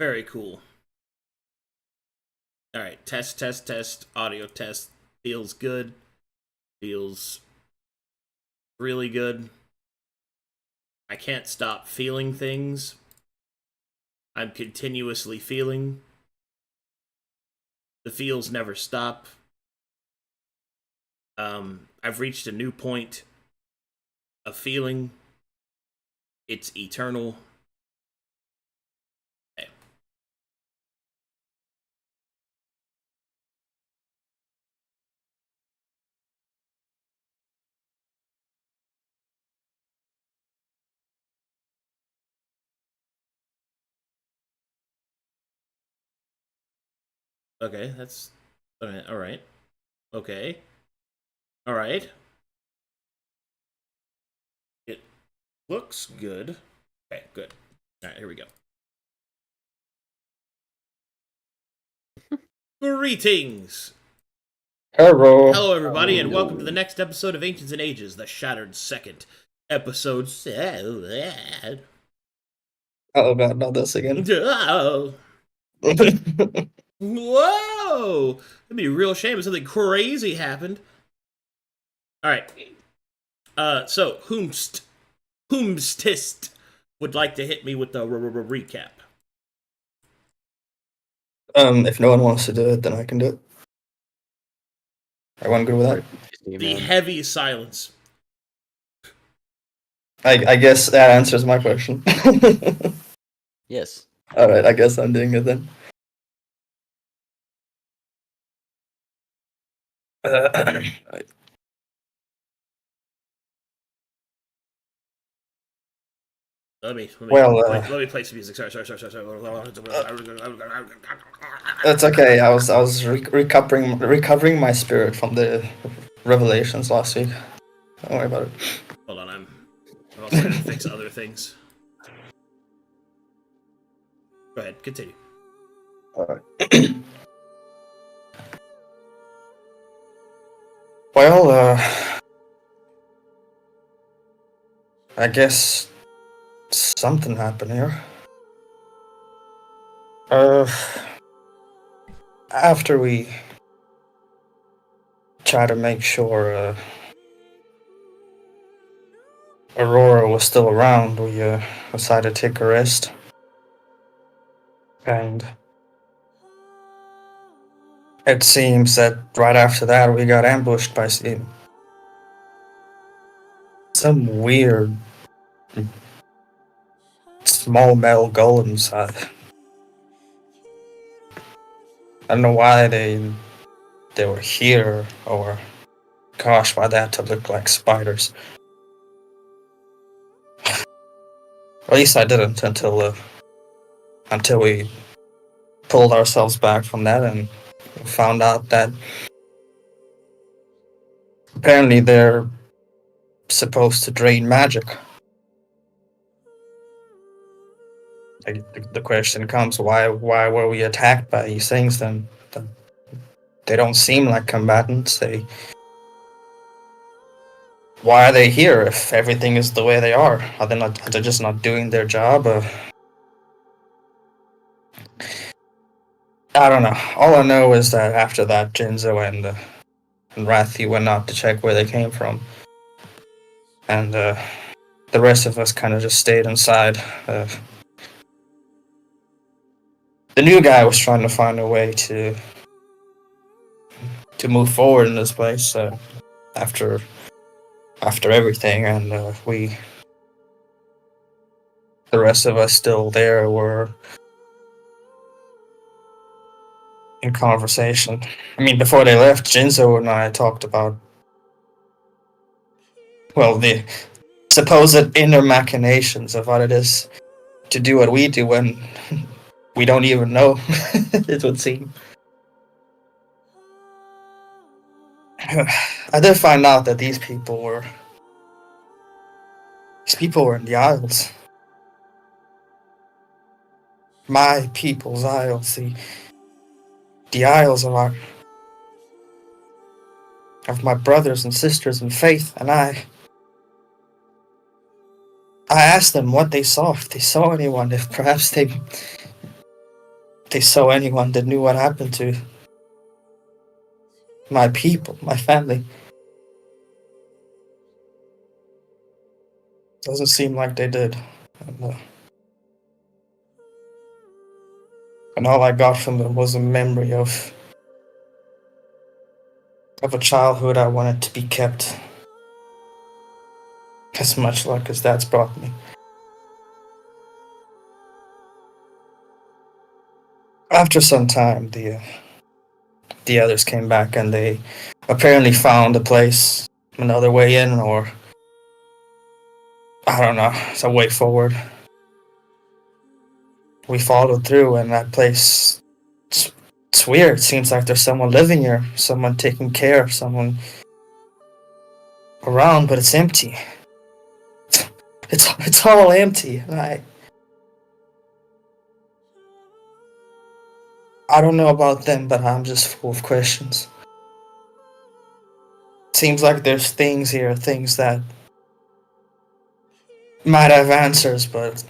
Very cool. All right, test. Audio test. Feels good. Feels really good. I can't stop feeling things. I'm continuously feeling. The feels never stop. I've reached a new point of feeling. It's eternal. Okay. Okay, that's all right. Okay, all right. It looks good. Okay, good. All right, here we go. Greetings. Hello. Hello, everybody, and welcome to the next episode of Ancients and Ages, the Shattered Second. Episode. Oh god, not this again. Oh. Whoa! It'd be a real shame if something crazy happened. All right. So whomstist would like to hit me with the recap? If no one wants to do it, then I can do it. Everyone good with that? The heavy silence. I guess that answers my question. Yes. Alright, I guess I'm doing it then. Right. Let me play some music. Sorry. It's okay. I was recovering my spirit from the revelations last week. Don't worry about it. Hold on, I'm also trying to fix other things. Go ahead, continue. Alright. Well, I guess something happened here. After we try to make sure Aurora was still around, we decided to take a rest. And it seems that right after that we got ambushed by some weird small metal golems. I don't know why they were here, or gosh, why they had to look like spiders. At least I didn't until we pulled ourselves back from that and found out that apparently they're supposed to drain magic. The question comes, why were we attacked by these things then? They don't seem like combatants. Why are they here if everything is the way they are? Are they just not doing their job? I don't know. All I know is that after that, Jinzo and Rathi went out to check where they came from. And the rest of us kind of just stayed inside. The new guy was trying to find a way to move forward in this place after everything, and the rest of us still there were in conversation. I mean, before they left, Jinzo and I talked about, well, the supposed inner machinations of what it is to do what we do when we don't even know, it would seem. I did find out that these people were in the Isles. My people's Isles, the Isles of my brothers and sisters in faith, and I asked them what they saw, if they saw anyone, if perhaps they they saw anyone that knew what happened to my people, my family. Doesn't seem like they did. And all I got from them was a memory of a childhood I wanted to be kept. As much luck as that's brought me. After some time, the others came back and they apparently found a place, another way in, or I don't know, it's a way forward. We followed through, and that place, it's weird. It seems like there's someone living here, someone taking care, someone around, but it's empty. It's all empty. And I don't know about them, but I'm just full of questions. Seems like there's things here, things that might have answers, but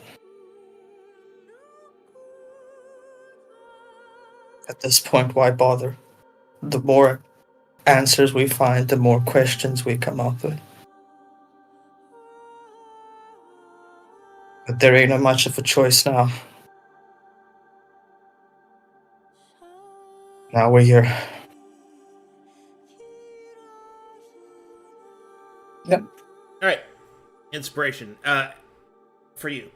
at this point, why bother? The more answers we find, the more questions we come up with. But there ain't much of a choice now. Now we're here. Yep. All right. Inspiration. For you.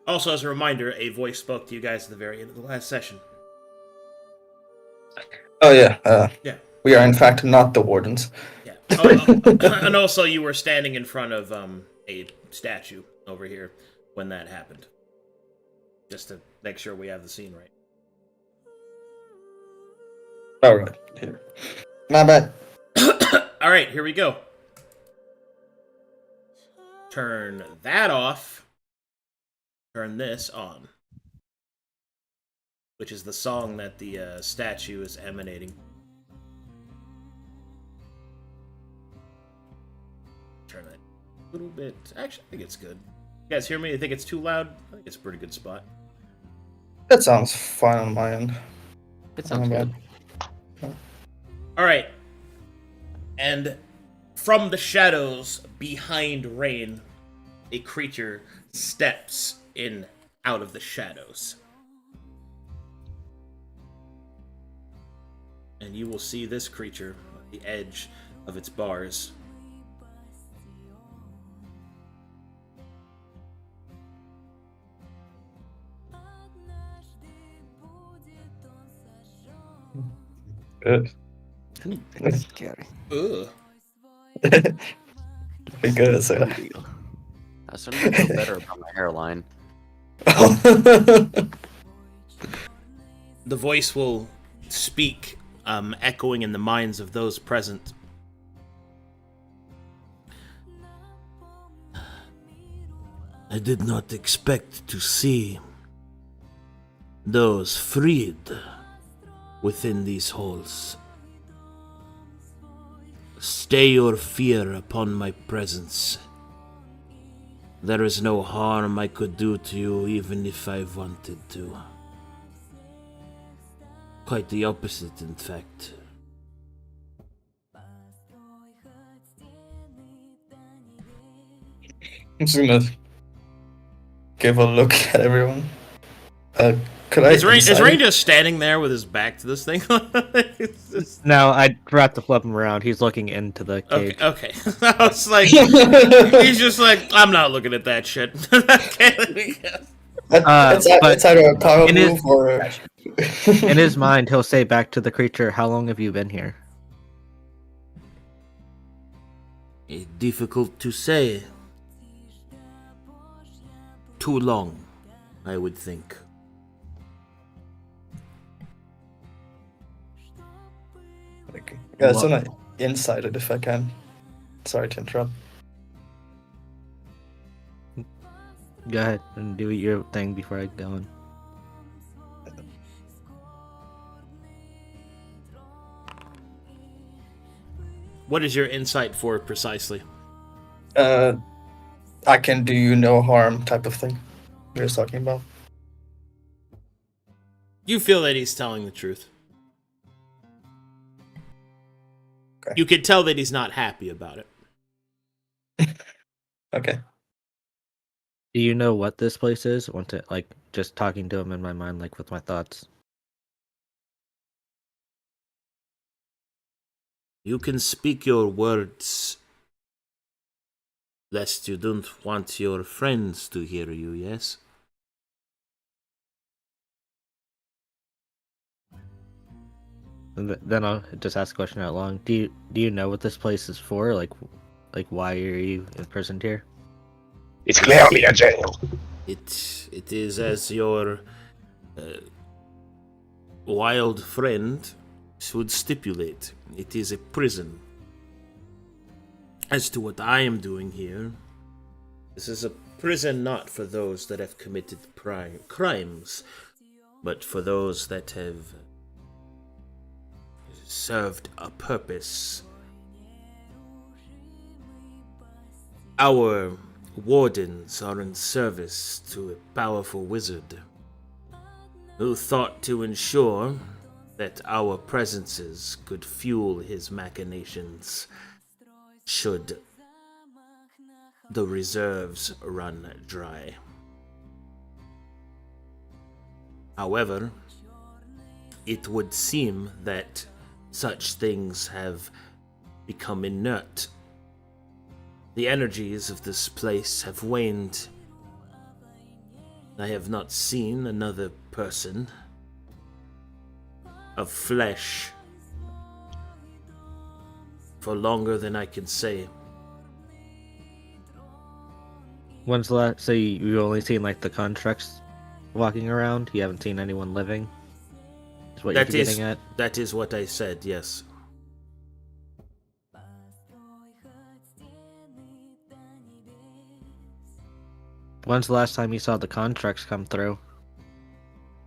Also, as a reminder, a voice spoke to you guys at the very end of the last session. Oh yeah. Yeah. We are in fact not the wardens. Yeah. And also, you were standing in front of a statue over here when that happened. Just to make sure we have the scene right. All right. Here. My bad. All right, here we go. Turn that off. Turn this on. Which is the song that the statue is emanating. Turn it a little bit. Actually, I think it's good. You guys hear me? You think it's too loud? I think it's a pretty good spot. That sounds fine on my end. It sounds good. Alright. And from the shadows behind Rain, a creature steps in out of the shadows. And you will see this creature at the edge of its bars. Good. It's scary. Ugh. Be good, sir. I certainly feel better about my hairline. The voice will speak, echoing in the minds of those present. I did not expect to see those freed within these halls. Stay your fear upon my presence. There is no harm I could do to you even if I wanted to. Quite the opposite, in fact. I'm just gonna give a look at everyone. Could I? Is Rain just standing there with his back to this thing? No, I forgot to flip him around. He's looking into the cage. Okay. I was like, he's just like, I'm not looking at that shit. It's either a power move or. In his mind, he'll say back to the creature, "How long have you been here?" Difficult to say. Too long, I would think. Yeah, it's on the inside it if I can. Sorry to interrupt. Go ahead and do your thing before I go on. What is your insight for precisely? I can do you no harm type of thing you're talking about. You feel that he's telling the truth. Okay. You can tell that he's not happy about it. Okay. Do you know what this place is? Want to like just talking to him in my mind, like with my thoughts. You can speak your words, lest you don't want your friends to hear you, yes? And then I'll just ask a question out loud. Do you know what this place is for? Like why are you imprisoned here? It's clearly a jail. It is as your wild friend should stipulate. It is a prison. As to what I am doing here, this is a prison not for those that have committed crimes, but for those that have served a purpose. Our wardens are in service to a powerful wizard who thought to ensure that our presences could fuel his machinations should the reserves run dry. However, it would seem that such things have become inert. The energies of this place have waned. I have not seen another person of flesh for longer than I can say. When's the last? So you've only seen like the contracts walking around. You haven't seen anyone living. Is what you're getting at? That is what I said. Yes. When's the last time you saw the contracts come through?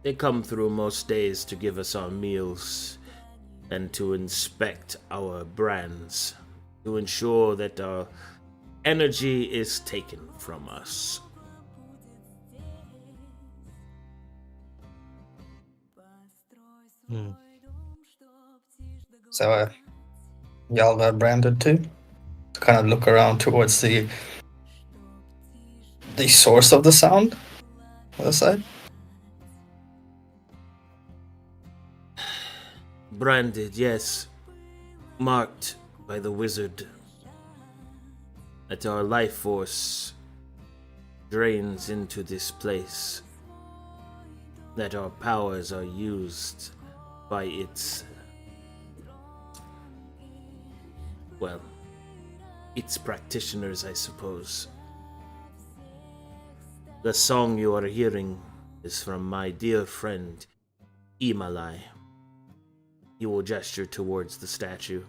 They come through most days to give us our meals and to inspect our brands, to ensure that our energy is taken from us. So, y'all got branded too? Kind of look around towards the source of the sound on the side. Branded, yes. Marked by the wizard. That our life force drains into this place. That our powers are used by its... well, its practitioners, I suppose. The song you are hearing is from my dear friend, Imalai. He will gesture towards the statue.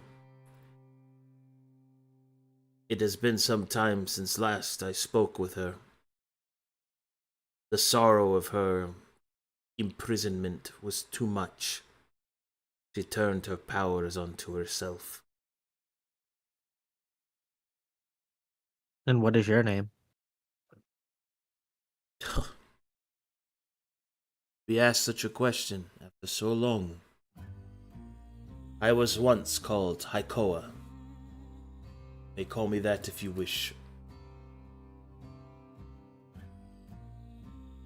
It has been some time since last I spoke with her. The sorrow of her imprisonment was too much. She turned her powers onto herself. And what is your name? We asked such a question after so long. I was once called Haikoa. They call me that if you wish.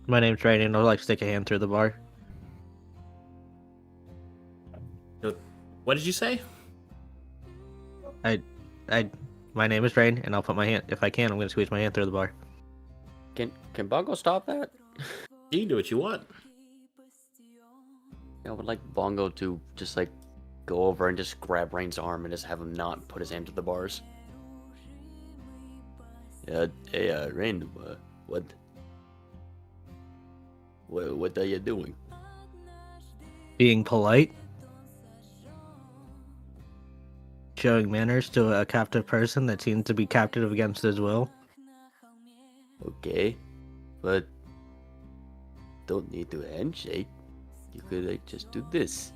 My name's Rainy, and I'll like stick a hand through the bar. What did you say? My name is Rain, and I'll put my hand. If I can, I'm gonna squeeze my hand through the bar. Can Bongo stop that? You can do what you want. I would like Bongo to just like go over and just grab Rain's arm and just have him not put his hand to the bars. Hey, Rain, what are you doing? Being polite, showing manners to a captive person that seems to be captive against his will. Okay, but don't need to handshake. You could like just do this.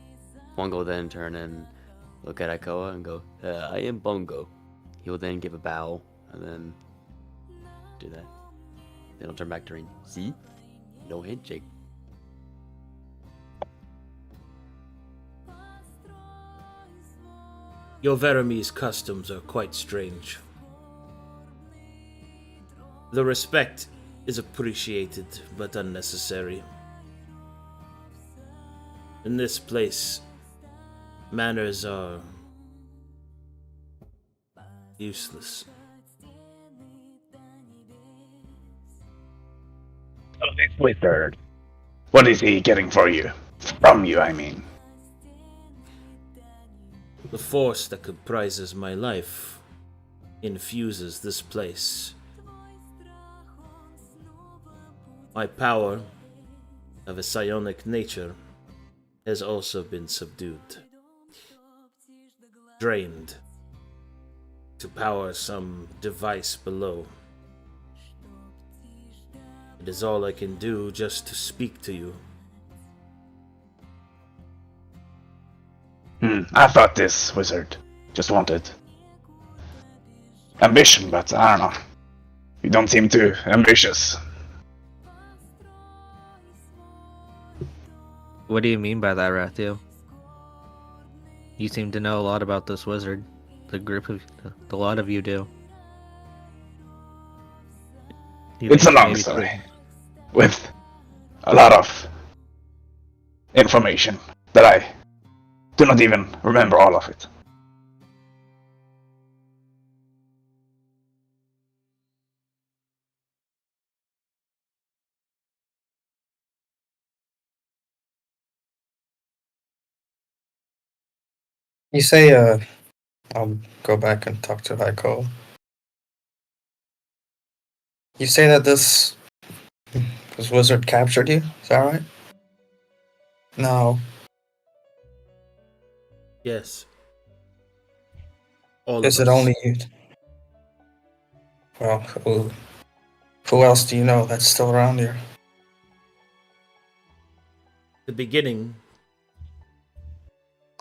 Bongo then turn and look at Akoa and go, I am Bongo. He will then give a bow and then do that. Then he'll turn back to Rain. See? No handshake. Your Vereme's customs are quite strange. The respect is appreciated, but unnecessary. In this place, manners are useless. So this wizard, what is he getting for you? From you, I mean. The force that comprises my life infuses this place. My power of a psionic nature has also been subdued, drained to power some device below. It is all I can do just to speak to you. I thought this wizard just wanted ambition, but I don't know. You don't seem too ambitious. What do you mean by that, Rathiel? You seem to know a lot about this wizard. A lot of you do. It's a long story, with a lot of information that I do not even remember all of it. You say, I'll go back and talk to Heiko. You say that this wizard captured you? Is that right? No. Yes. All Is of it us. only you? Well, who else do you know that's still around here? The beginning,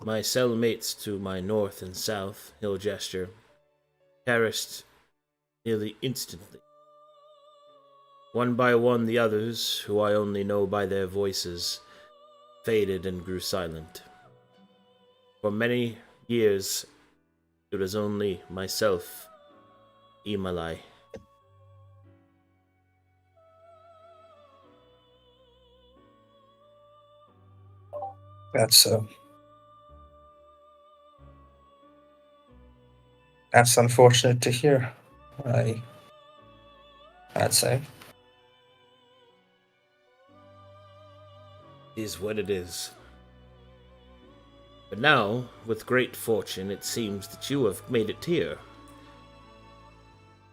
my cellmates to my north and south, he'll gesture, perished nearly instantly. One by one, the others, who I only know by their voices, faded and grew silent. For many years, it was only myself, Imalai. That's unfortunate to hear. I'd say. Is what it is. But now, with great fortune, it seems that you have made it here.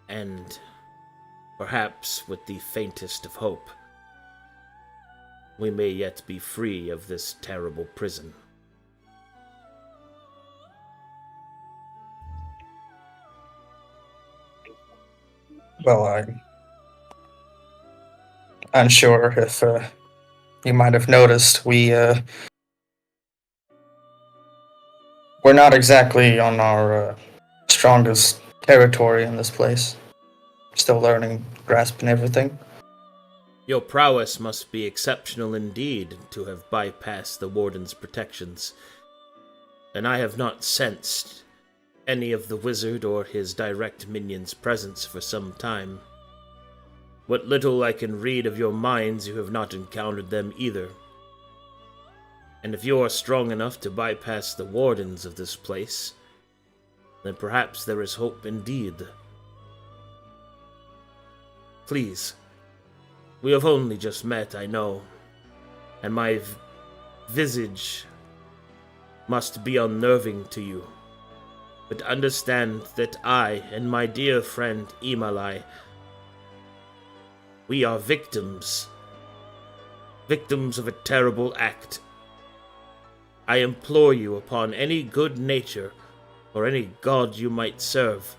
And perhaps with the faintest of hope, we may yet be free of this terrible prison. Well, I'm unsure if you might have noticed we're not exactly on our strongest territory in this place. Still learning, grasping everything. Your prowess must be exceptional indeed to have bypassed the Warden's protections, and I have not sensed any of the wizard or his direct minions' presence for some time. What little I can read of your minds, you have not encountered them either. And if you are strong enough to bypass the wardens of this place, then perhaps there is hope indeed. Please, we have only just met, I know, and my visage must be unnerving to you. But understand that I and my dear friend Imalai, we are victims of a terrible act. I implore you upon any good nature or any god you might serve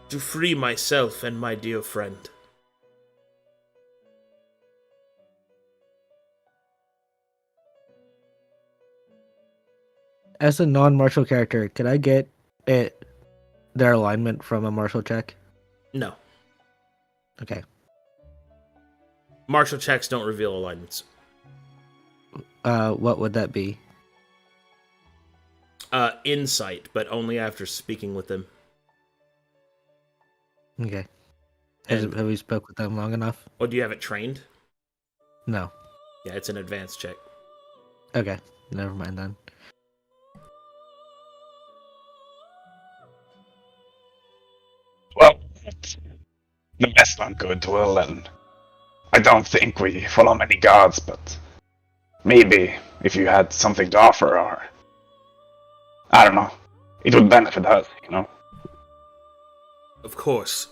to free myself and my dear friend. As a non-martial character, could I get their alignment from a martial check? No. Okay. Martial checks don't reveal alignments. What would that be? Insight, but only after speaking with them. Okay. And- Have we spoke with them long enough? Or do you have it trained? No. Yeah, it's an advanced check. Okay. Never mind then. Well, the best on goodwill, and I don't think we follow many gods, but maybe if you had something to offer, or I don't know, it would benefit us, you know? Of course.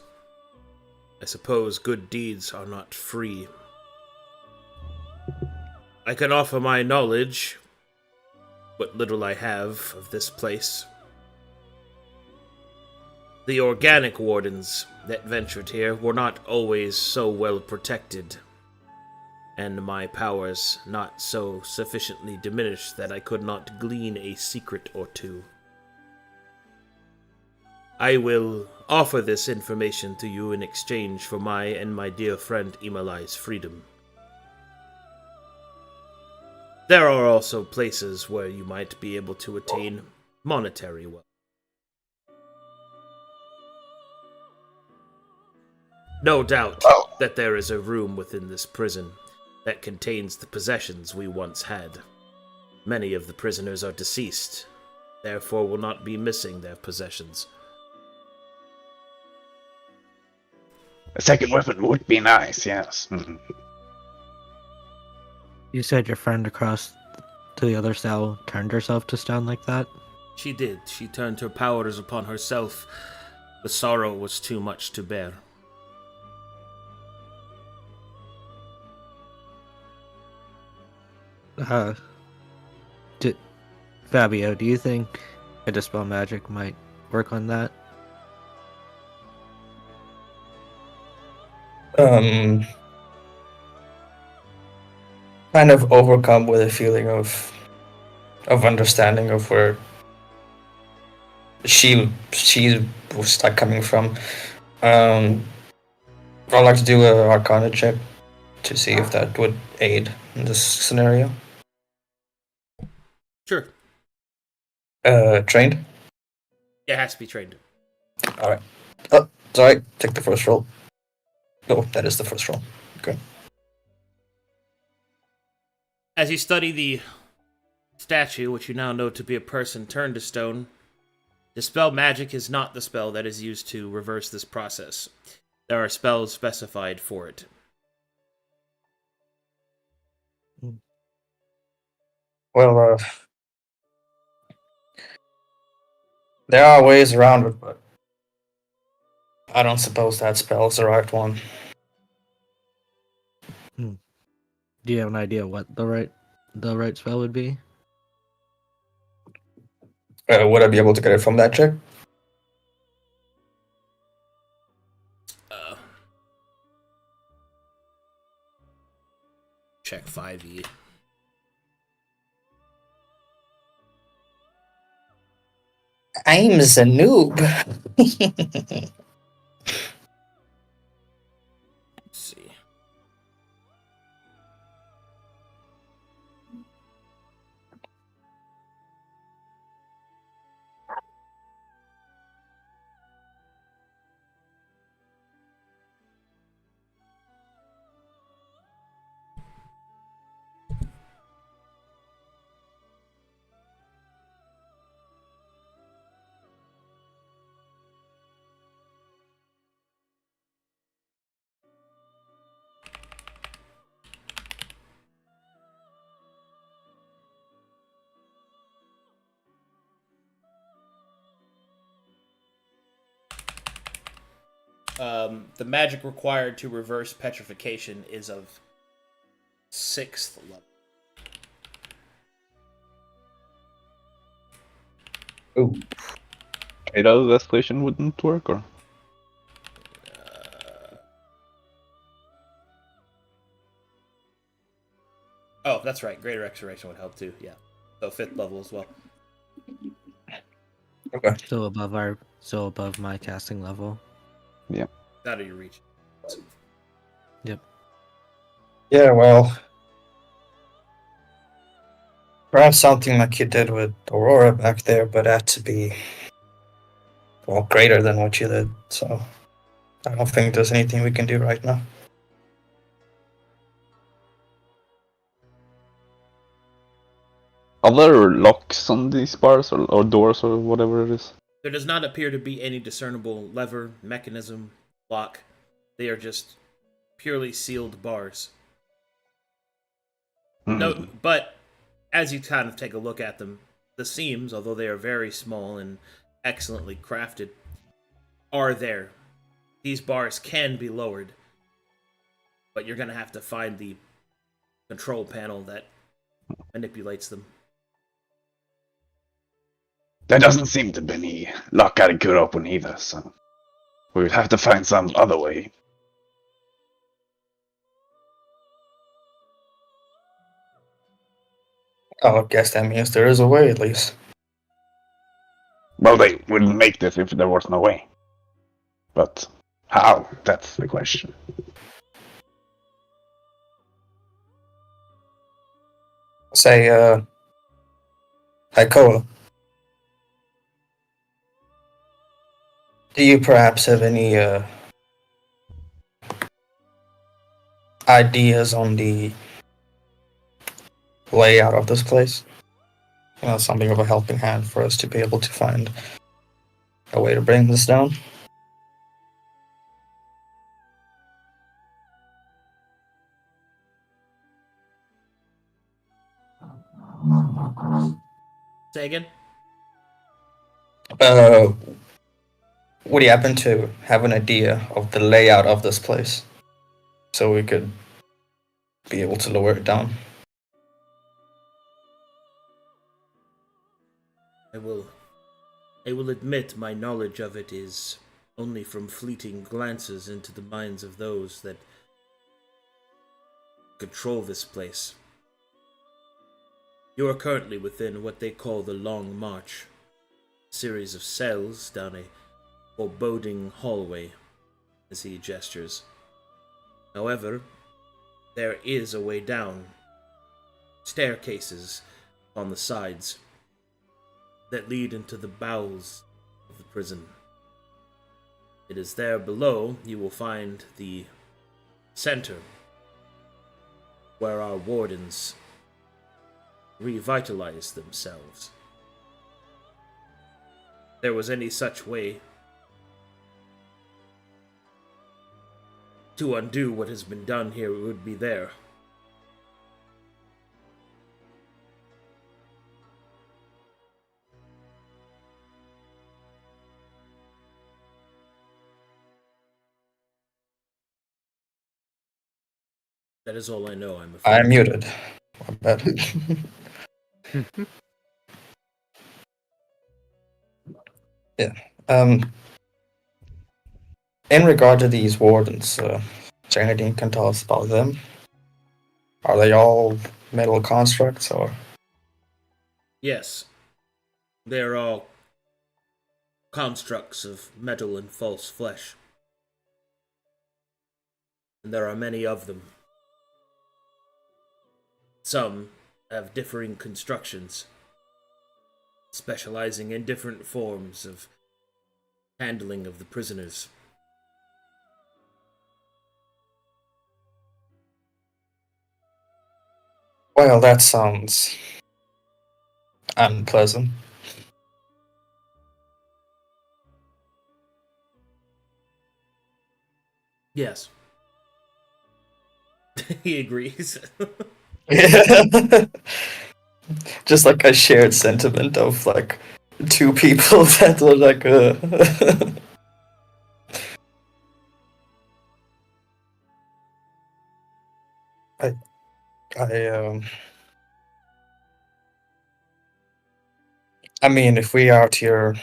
I suppose good deeds are not free. I can offer my knowledge, what little I have of this place. The organic wardens that ventured here were not always so well protected, and my powers not so sufficiently diminished that I could not glean a secret or two. I will offer this information to you in exchange for my and my dear friend Imalai's freedom. There are also places where you might be able to attain monetary wealth. No doubt that there is a room within this prison that contains the possessions we once had. Many of the prisoners are deceased, therefore will not be missing their possessions. A second weapon would be nice, yes. Mhm. You said your friend across to the other cell turned herself to stone like that? She did. She turned her powers upon herself. The sorrow was too much to bear. Fabio, do you think a dispel magic might work on that? Kind of overcome with a feeling of understanding of where she was like coming from. I'd like to do a Arcana check to see if that would aid in this scenario. Sure. Trained. It has to be trained. All right. Oh, sorry. Take the first roll. No, that is the first roll. Okay. As you study the statue, which you now know to be a person turned to stone, dispel magic is not the spell that is used to reverse this process. There are spells specified for it. Well, there are ways around it, but I don't suppose that spell is the right one. Do you have an idea what the right spell would be? Would I be able to get it from that check? Check 5e. I'm a noob. Let's see. The magic required to reverse petrification is of 6th level. Ooh. Ada's escalation wouldn't work, or? Oh, that's right. Greater Restoration would help too. Yeah. So 5th level as well. Okay. So above my casting level. Out of your reach. Yeah, well, Perhaps something like you did with Aurora back there, but had to be, well, greater than what you did. So I don't think there's anything we can do right now. Are there locks on these bars or doors or whatever it is? There does not appear to be any discernible lever, mechanism, lock. They are just purely sealed bars. No, but as you kind of take a look at them, the seams, although they are very small and excellently crafted, are there. These bars can be lowered, but you're going to have to find the control panel that manipulates them. There doesn't seem to be any lock I could open either, so we would have to find some other way. Oh, I guess that means there is a way at least. Well, they wouldn't make this if there was no way. But how? That's the question. Say, Haikoa, do you perhaps have any ideas on the layout of this place? You know, something of a helping hand for us to be able to find a way to bring this down? Say again? Would you happen to have an idea of the layout of this place so we could be able to lower it down? I will admit my knowledge of it is only from fleeting glances into the minds of those that control this place. You are currently within what they call the Long March, a series of cells down a foreboding hallway, as he gestures. However, there is a way down, staircases on the sides that lead into the bowels of the prison. It is there below you will find the center where our wardens revitalize themselves. If there was any such way to undo what has been done here, it would be there. That is all I know, I'm afraid. I am muted. I bet. Yeah. In regard to these wardens, is there anything you can tell us about them? Are they all metal constructs, or? Yes. They're all constructs of metal and false flesh. And there are many of them. Some have differing constructions, specializing in different forms of handling of the prisoners. Well, that sounds unpleasant. Yes. He agrees. Yeah. Just like a shared sentiment of like two people that were like I I mean, if we are out here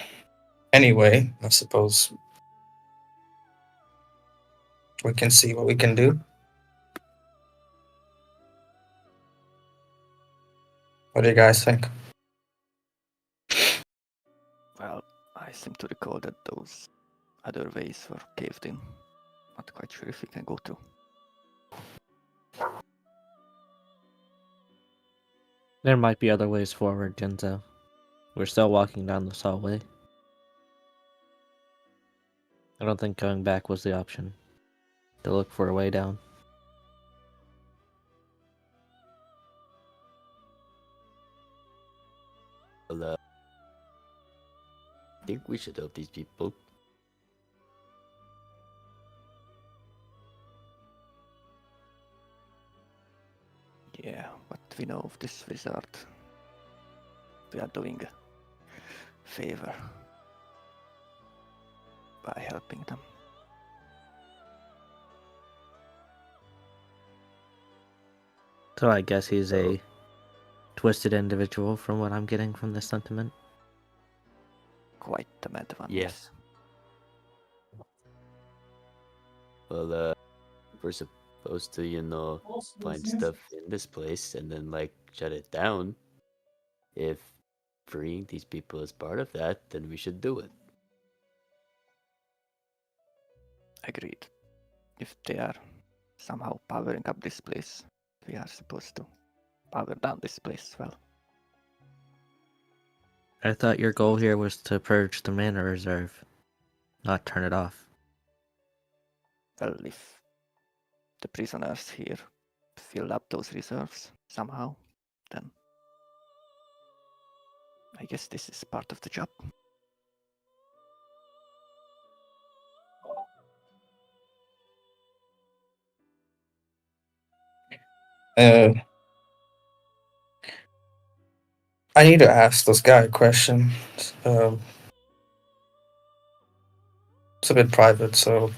anyway, I suppose we can see what we can do. What do you guys think? Well, I seem to recall that those other ways were caved in. Not quite sure if we can go through. There might be other ways forward, Genzo. We're still walking down this hallway. I don't think going back was the option. To look for a way down. Well, I think we should help these people. Yeah, what we know of this wizard, we are doing a favor by helping them. So I guess he's a twisted individual from what I'm getting from this sentiment. Quite the mad one, Yeah. yes. Well, we're supposed to, find stuff in this place and then, shut it down. If freeing these people is part of that, then we should do it. Agreed. If they are somehow powering up this place, we are supposed to power down this place as well. I thought your goal here was to purge the mana reserve, not turn it off. Well, if the prisoners here fill up those reserves somehow, then I guess this is part of the job. I need to ask this guy a question. It's a bit private, so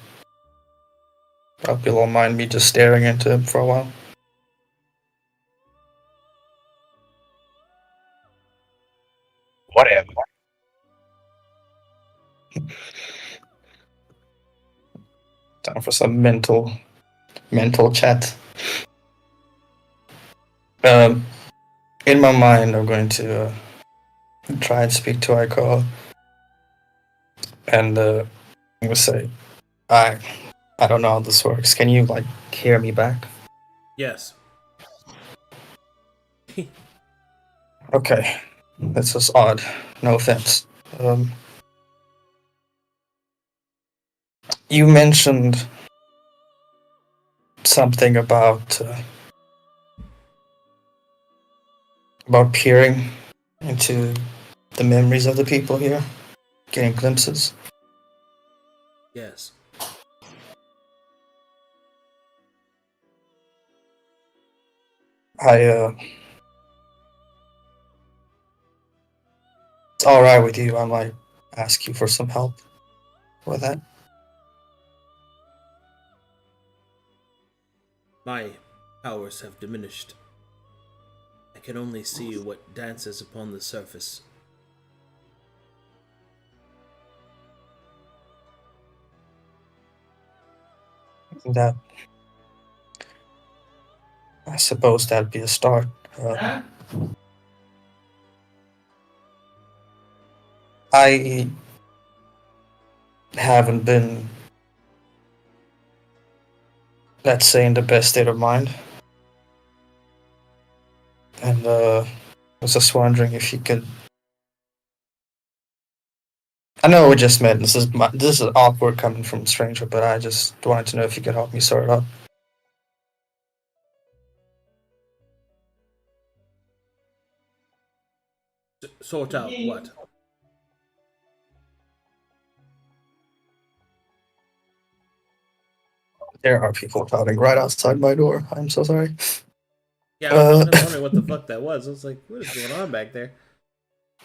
I hope you'll all mind me just staring into him for a while. Whatever. Time for some mental chat. In my mind, I'm going to try and speak to Aiko, and I'm gonna say, I don't know how this works. Can you hear me back? Yes. Okay, that's just odd. No offense. You mentioned something about peering into the memories of the people here, getting glimpses. Yes. It's all right with you. I might ask you for some help with that. My powers have diminished. I can only see what dances upon the surface. That, I suppose that'd be a start. I haven't been, let's say, in the best state of mind. And I was just wondering if you could. I know we just met. This is awkward coming from a stranger, but I just wanted to know if you could help me sort it out. Sort out what? There are people shouting right outside my door. I'm so sorry. Yeah, I was wondering what the fuck that was. I was like, what is going on back there?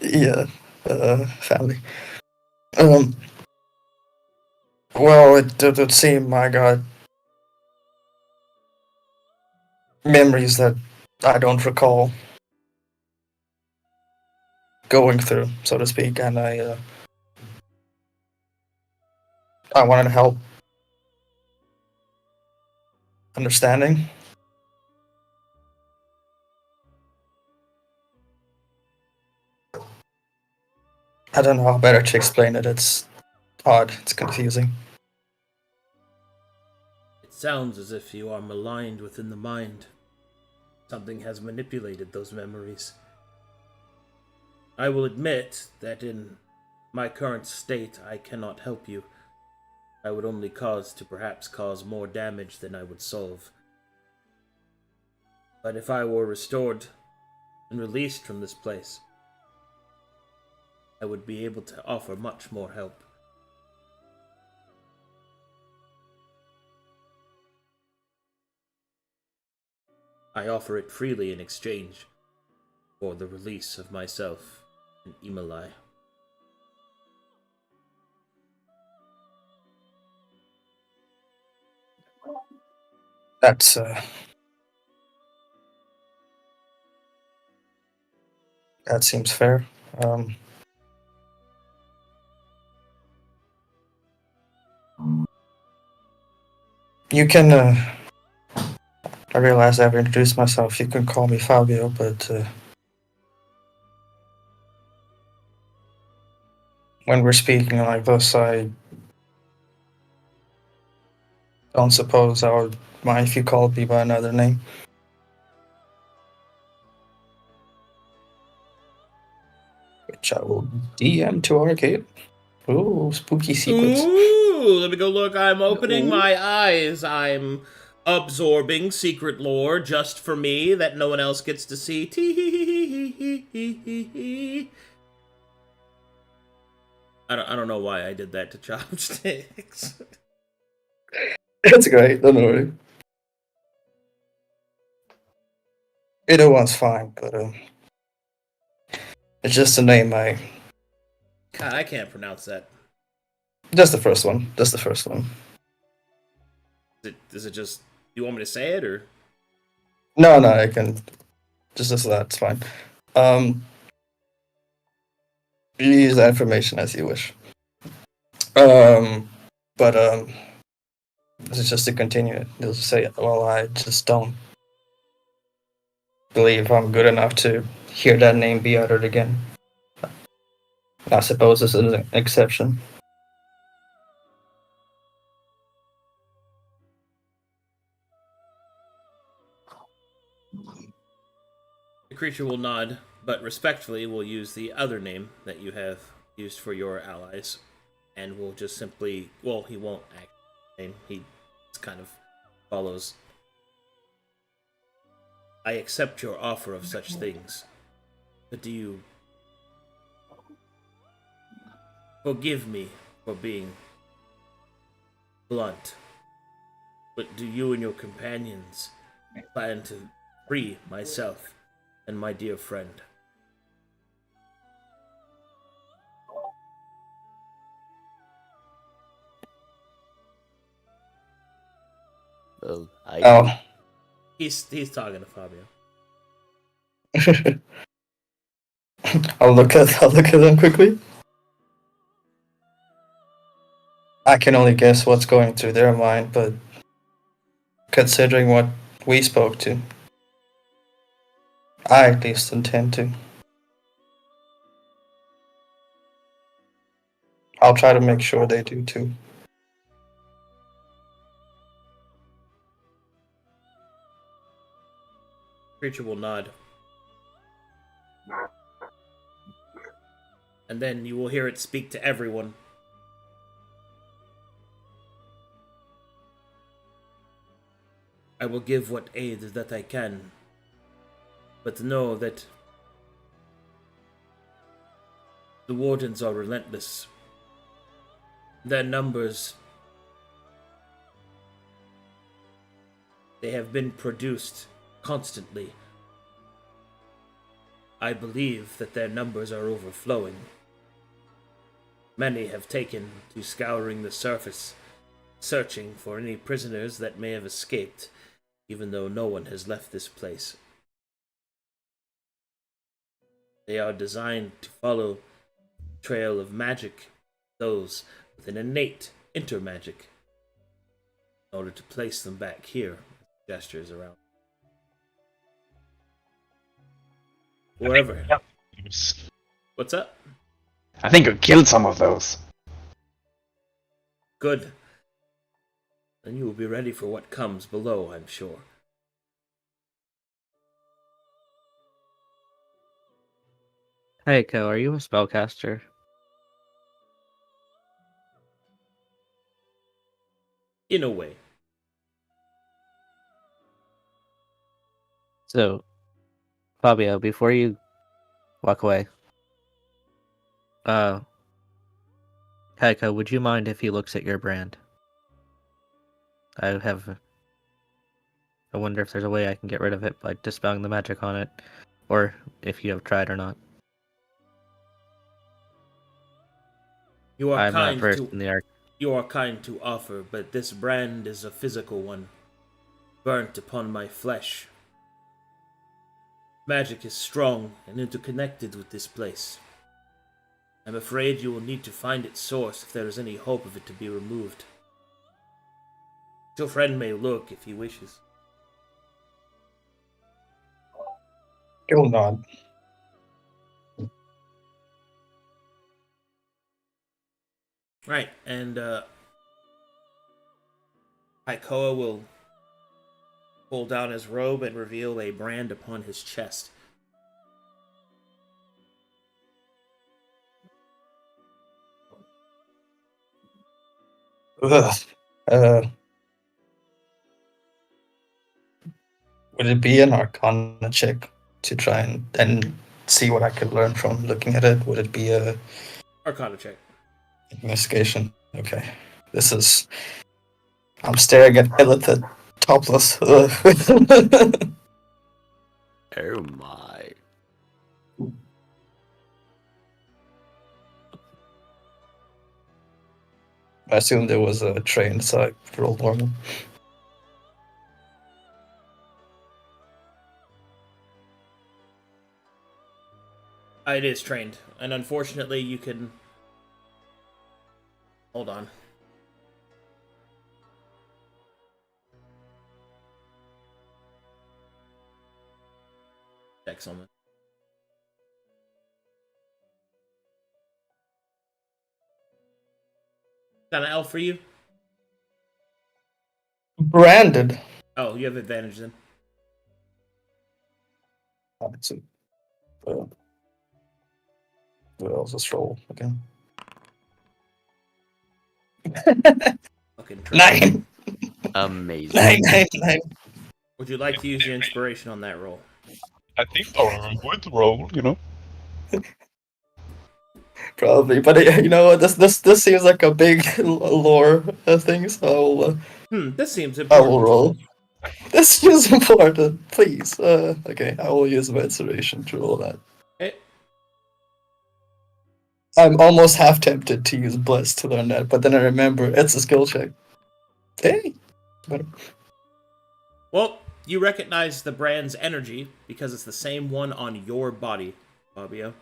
Yeah, family. Well, it would seem I got memories that I don't recall going through, so to speak, and I wanted to help understanding. I don't know how better to explain it. It's odd. It's confusing. It sounds as if you are maligned within the mind. Something has manipulated those memories. I will admit that in my current state, I cannot help you. I would only perhaps cause more damage than I would solve. But if I were restored and released from this place, I would be able to offer much more help. I offer it freely in exchange for the release of myself and Imalai. That's that seems fair. You can. I realize I've introduced myself. You can call me Fabio, but when we're speaking like this, I don't suppose I would mind if you called me by another name. Which I will DM to Arcade. Ooh, spooky secrets. Ooh, let me go look. I'm opening my eyes. I'm absorbing secret lore just for me that no one else gets to see. I don't know why I did that to Chopsticks. That's great, don't worry. Either one's fine, but it's just a name God, I can't pronounce that. Just the first one. Just the first one. Is it just... You want me to say it, or...? No, I can... Just as that, it's fine. You use that information as you wish. But this is just to continue it. You'll just say, well, I just don't believe I'm good enough to hear that name be uttered again. I suppose this is an exception. The creature will nod, but respectfully will use the other name that you have used for your allies, and will just simply... Well, he won't actually. He just kind of follows. I accept your offer of such things, but do you... Forgive me for being blunt, but do you and your companions plan to free myself and my dear friend? Well, Oh. He's talking to Fabio. I'll look at them quickly. I can only guess what's going through their mind, but considering what we spoke to, I at least intend to. I'll try to make sure they do too. Creature will nod. And then you will hear it speak to everyone. I will give what aid that I can, but know that the wardens are relentless. Their numbers, they have been produced constantly. I believe that their numbers are overflowing. Many have taken to scouring the surface, searching for any prisoners that may have escaped, even though no one has left this place. They are designed to follow the trail of magic, those with an innate intermagic, in order to place them back here. Gestures around. Wherever. What's up? I think we killed some of those. Good. Then you will be ready for what comes below, I'm sure. Hey, Ko, are you a spellcaster? In a way. So, Fabio, before you walk away, Heiko, would you mind if he looks at your brand? I wonder if there's a way I can get rid of it by dispelling the magic on it, or if you have tried or not. You are I'm not kind versed to in the art. You are kind to offer, but this brand is a physical one, burnt upon my flesh. Magic is strong and interconnected with this place. I'm afraid you will need to find its source if there is any hope of it to be removed. Your friend may look if he wishes. He'll nod. Right, and Haikoa will pull down his robe and reveal a brand upon his chest. Ugh. Would it be an Arcana check to try and see what I could learn from looking at it? Would it be a Arcana check. investigation? Okay. This is. I'm staring at Elithid topless. Ugh. Oh my. I assume there was a train, so I rolled normal. It is trained, and unfortunately you can... Hold on. Check something. Got an L for you? Branded. Oh, you have advantage then. Let's see. I'll just roll again. Fucking 9! Amazing. 9! Would you like to use your inspiration on that roll? I think that was a good roll, you know. Probably, but you know what? This seems like a big lore thing, so This seems I important. will roll. This seems important, please. Okay, I will use my inspiration to roll that. Okay. I'm almost half tempted to use Bless to learn that, but then I remember it's a skill check. Hey! Well, you recognize the brand's energy because it's the same one on your body, Fabio.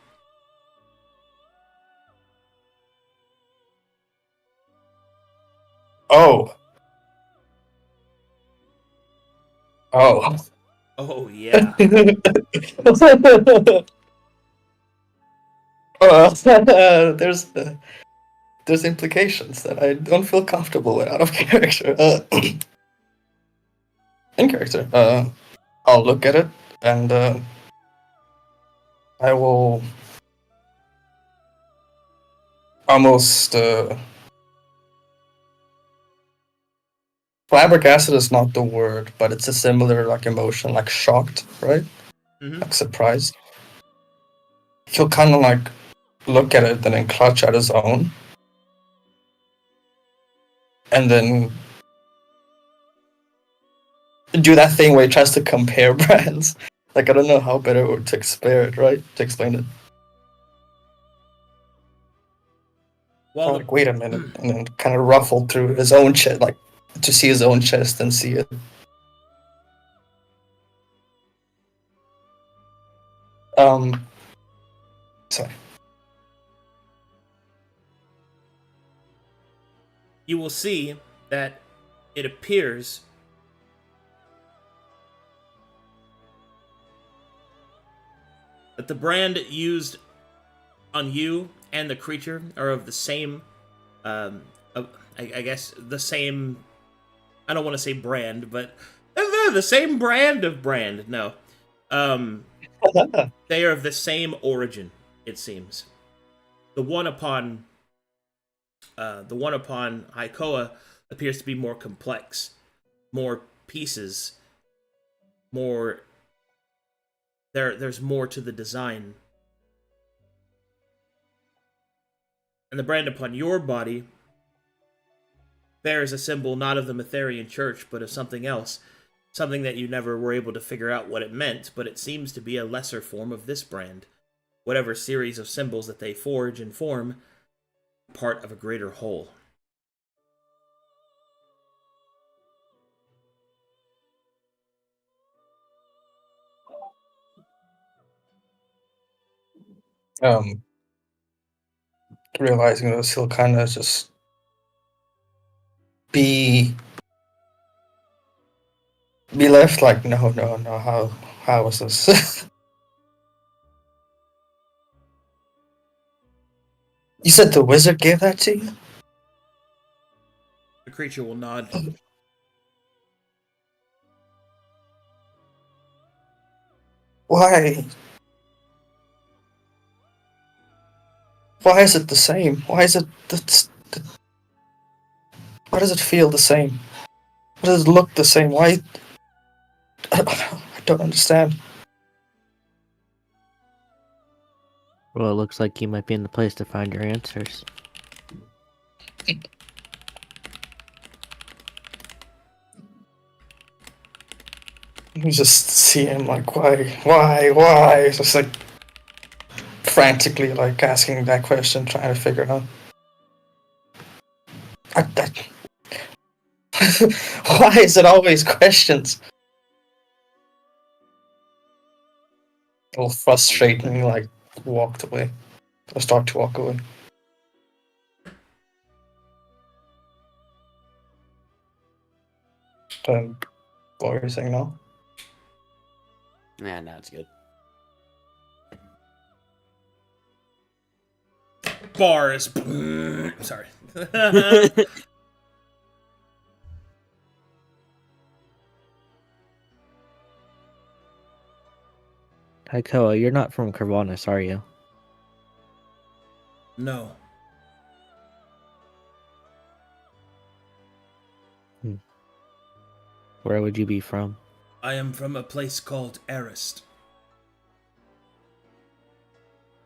Oh. Oh. Oh, yeah. There's implications that I don't feel comfortable with out of character. In character, I'll look at it and I will almost. Flabbergasted is not the word, but it's a similar like emotion, like shocked, right? Mm-hmm. Like surprised. He'll kind of like look at it and then clutch at his own, and then do that thing where he tries to compare brands. Like I don't know how better to explain it, right? To explain it. Well, Like, wait a minute, and then kind of ruffle through his own chest, like to see his own chest and see it. Sorry. you will see that it appears that the brand used on you and the creature are of the same, I guess, the same, I don't want to say brand, but they're the same brand of brand. No. They are of the same origin. it seems. The one upon Haikoa appears to be more complex, more pieces, more. There's more to the design. And the brand upon your body bears a symbol not of the Metherian Church, but of something else. Something that you never were able to figure out what it meant, but it seems to be a lesser form of this brand. Whatever series of symbols that they forge and form, part of a greater whole. Realizing that he'll kind of just be left like, no, how was this? You said the wizard gave that to you? The creature will nod. Why? Why is it the same? Why is it why does it feel the same? Why does it look the same? Why? I don't understand. Well, it looks like you might be in the place to find your answers. You just see him like, why? Just like frantically like asking that question, trying to figure it out. Why is it always questions? A little frustrating, like walked away. I start to walk away. What were you saying now? Yeah, no, it's good. Bars. Sorry. Haikoa, you're not from Corvallis, are you? No. Where would you be from? I am from a place called Arist.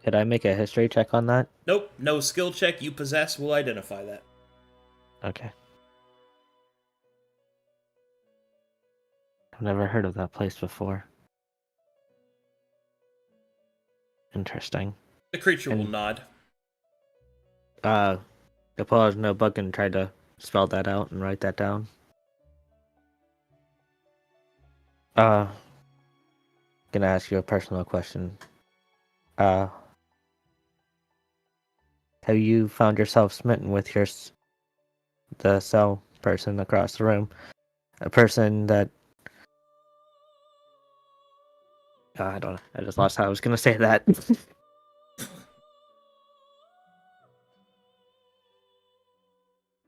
Could I make a history check on that? Nope, no skill check you possess will identify that. Okay. I've never heard of that place before. Interesting. The creature will nod. Suppose no bug can try to spell that out and write that down. Gonna ask you a personal question. Have you found yourself smitten with the cell person across the room? A person that I don't know. I just lost how I was gonna say that.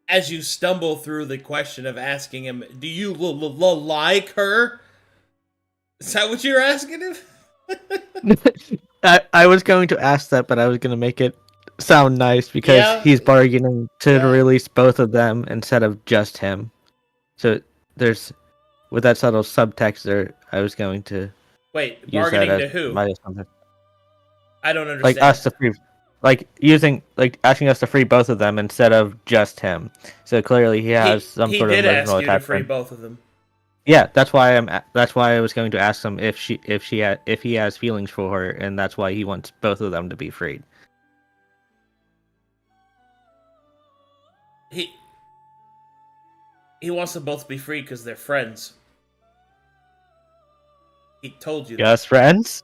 As you stumble through the question of asking him, do you like her? Is that what you're asking him? I was going to ask that, but I was gonna make it sound nice because he's bargaining to release both of them instead of just him. So there's, with that subtle subtext there, I was going to wait, bargaining to who? I don't understand. Like us to free, asking us to free both of them instead of just him. So clearly he has some sort of emotional attachment. He did ask you to free both of them. Yeah, that's why I was going to ask him if he has feelings for her, and that's why he wants both of them to be freed. He wants them both to be free because they're friends. He told you. Just friends?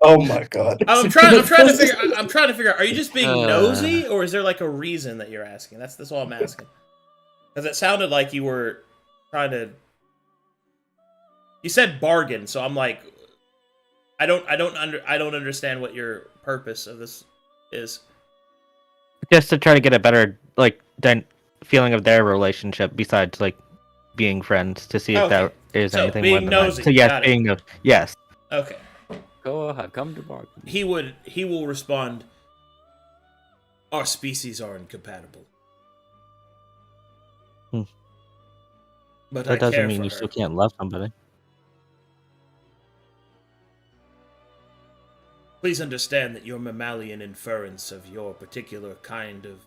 Oh my god! I'm trying to figure out. Are you just being nosy, or is there like a reason that you're asking? That's all I'm asking. Because it sounded like you were trying to. You said bargain, so I'm like, I don't understand what your purpose of this is. Just to try to get a better feeling of their relationship, besides being friends, to see if there is anything more than nosy. that. So yes, being nosy. Yes. Okay. Hakoa have come to bargain. He will respond, our species are incompatible. But I That doesn't care mean for you her. still can't love somebody. Please understand that your mammalian inference of your particular kind of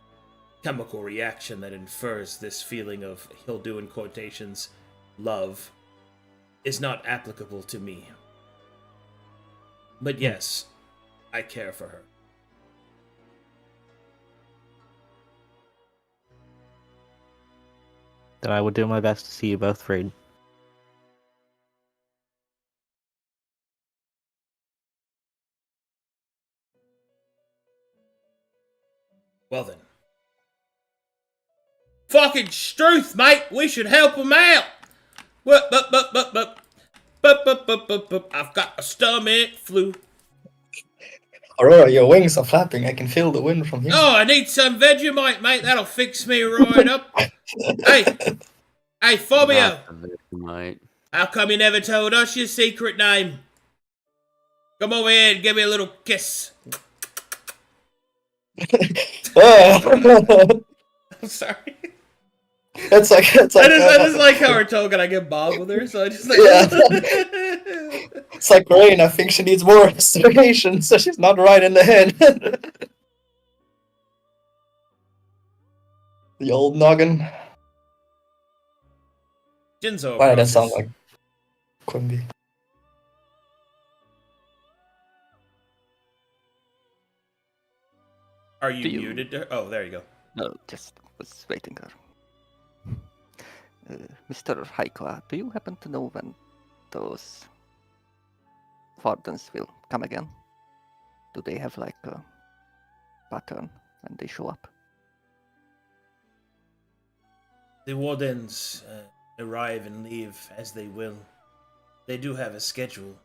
chemical reaction that infers this feeling of, he'll do in quotations, love, is not applicable to me. But yes, I care for her. Then I would do my best to see you both freed. Well then. Fucking Struth, mate! We should help him out! I've got a stomach flu. Aurora, your wings are flapping. I can feel the wind from here. Oh, I need some Vegemite, mate. That'll fix me right up. Hey, Fabio. Not the Vegemite. How come you never told us your secret name? Come over here and give me a little kiss. I'm sorry. It's like I just like how we're talking. I get Bob with her, so I just like. Yeah. It's like Rain. I think she needs more restoration, so she's not right in the head. The old noggin. Jinzo. Why did that approaches. sound like Quimby? Are you Do you- muted? Oh, there you go. No, just was waiting her. Mr. Haikoa, do you happen to know when those Vardens will come again? Do they have like a pattern when they show up? The Wardens arrive and leave as they will. They do have a schedule.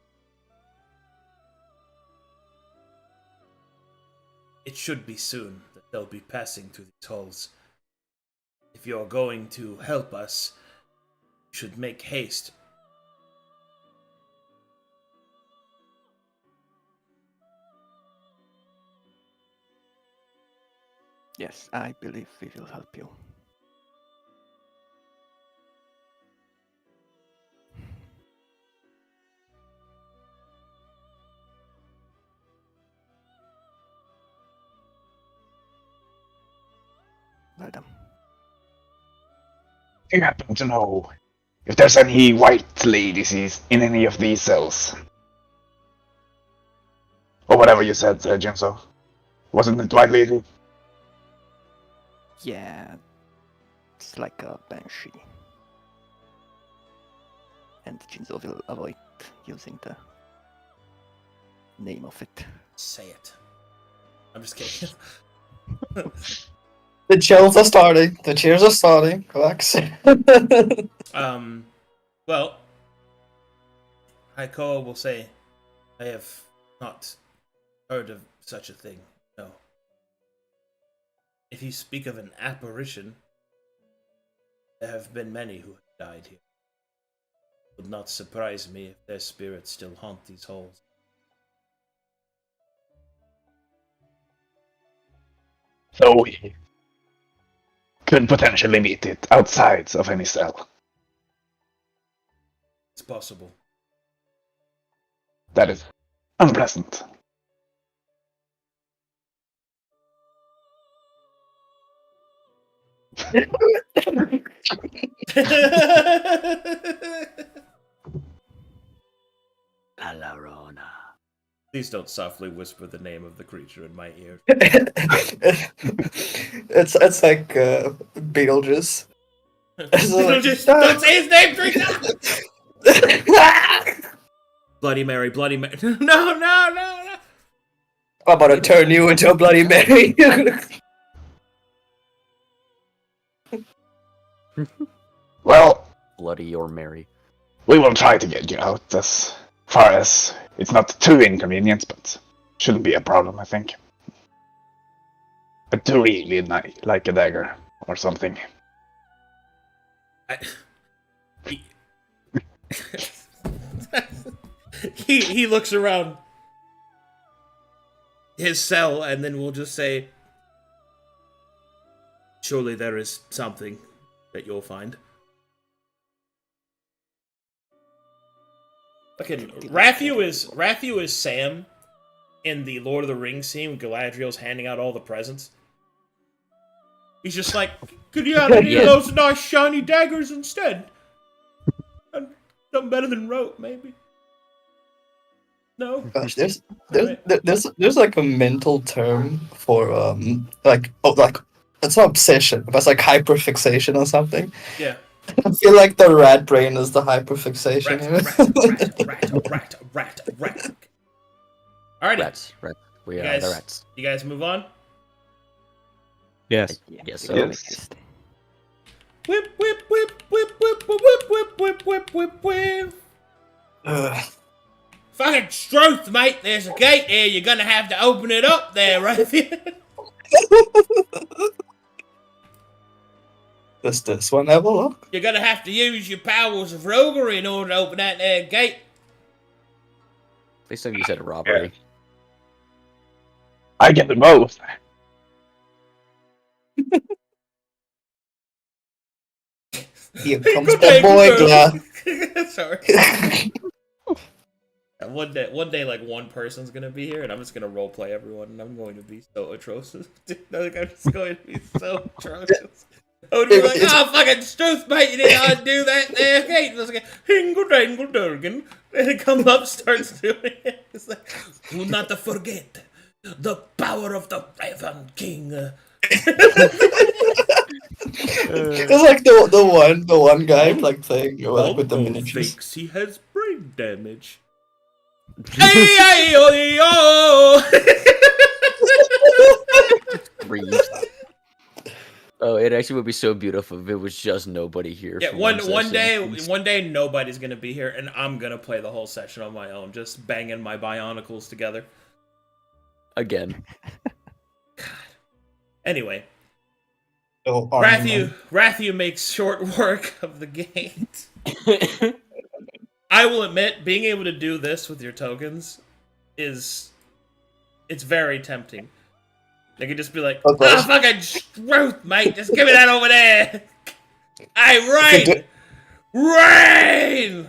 It should be soon that they'll be passing through these halls. If you're going to help us, you should make haste. Yes, I believe we will help you. Well done. Do you happen to know if there's any white ladies in any of these cells? Or whatever you said, Jinso. Wasn't it white lady? Yeah, it's like a banshee. And Jinzo will avoid using the name of it. Say it. I'm just kidding. The chills are starting. The cheers are starting. Relax. Well, Haikoa will say, I have not heard of such a thing, no. If you speak of an apparition, there have been many who have died here. It would not surprise me if their spirits still haunt these halls. So we could potentially meet it outside of any cell. It's possible. That is unpleasant. Alarona. Please don't softly whisper the name of the creature in my ear. It's like Beetlejuice. Don't say his name, drink Bloody Mary, Bloody Mary. No. I'm about to turn you into a Bloody Mary. Well, Bloody or Mary. we will try to get you out as far as it's not too inconvenient, but shouldn't be a problem, I think. But do really like a dagger or something. He looks around. his cell, and then we'll just say, surely there is something that you'll find. Okay, Rathu is Sam in the Lord of the Rings scene when Galadriel's handing out all the presents. He's just like, could you have any of those nice shiny daggers instead? Something better than rope, maybe. No. Gosh, there's like a mental term for like it's not obsession, but it's like hyperfixation or something. Yeah. I feel like the rat brain is the hyperfixation. Rat. Alrighty. Rats. We are the rats. You guys move on? Yes. Yes, You so can make this. Whip. Fucking Struth, mate. There's a gate here. You're gonna have to open it up there, right? Does this one have a lock? You're gonna have to use your powers of roguery in order to open that there gate. At least you said robbery. I get them both. Here comes the boy, Glad. Sorry. One day, like one person's gonna be here, and I'm just gonna roleplay everyone, and I'm going to be so atrocious. Like, I'm just going to be so atrocious. I would be like, oh, fucking Struth, mate, you didn't undo that there gate. And I was like, Hingle Dangle Durgan. And it comes up, starts doing it. It's like, do not forget the power of the Raven King. It's like the one guy like playing like, with the miniatures. Thinks he has brain damage. Hey, Breathe. Oh, it actually would be so beautiful if it was just nobody here. Yeah, for one session. day nobody's gonna be here, and I'm gonna play the whole session on my own, just banging my bionicles together. Again. Anyway, Oh, Rathu makes short work of the gate. I will admit, being able to do this with your tokens it's very tempting. They could just be like, oh, fucking Struth, mate, just give me that over there. Hey, Rain!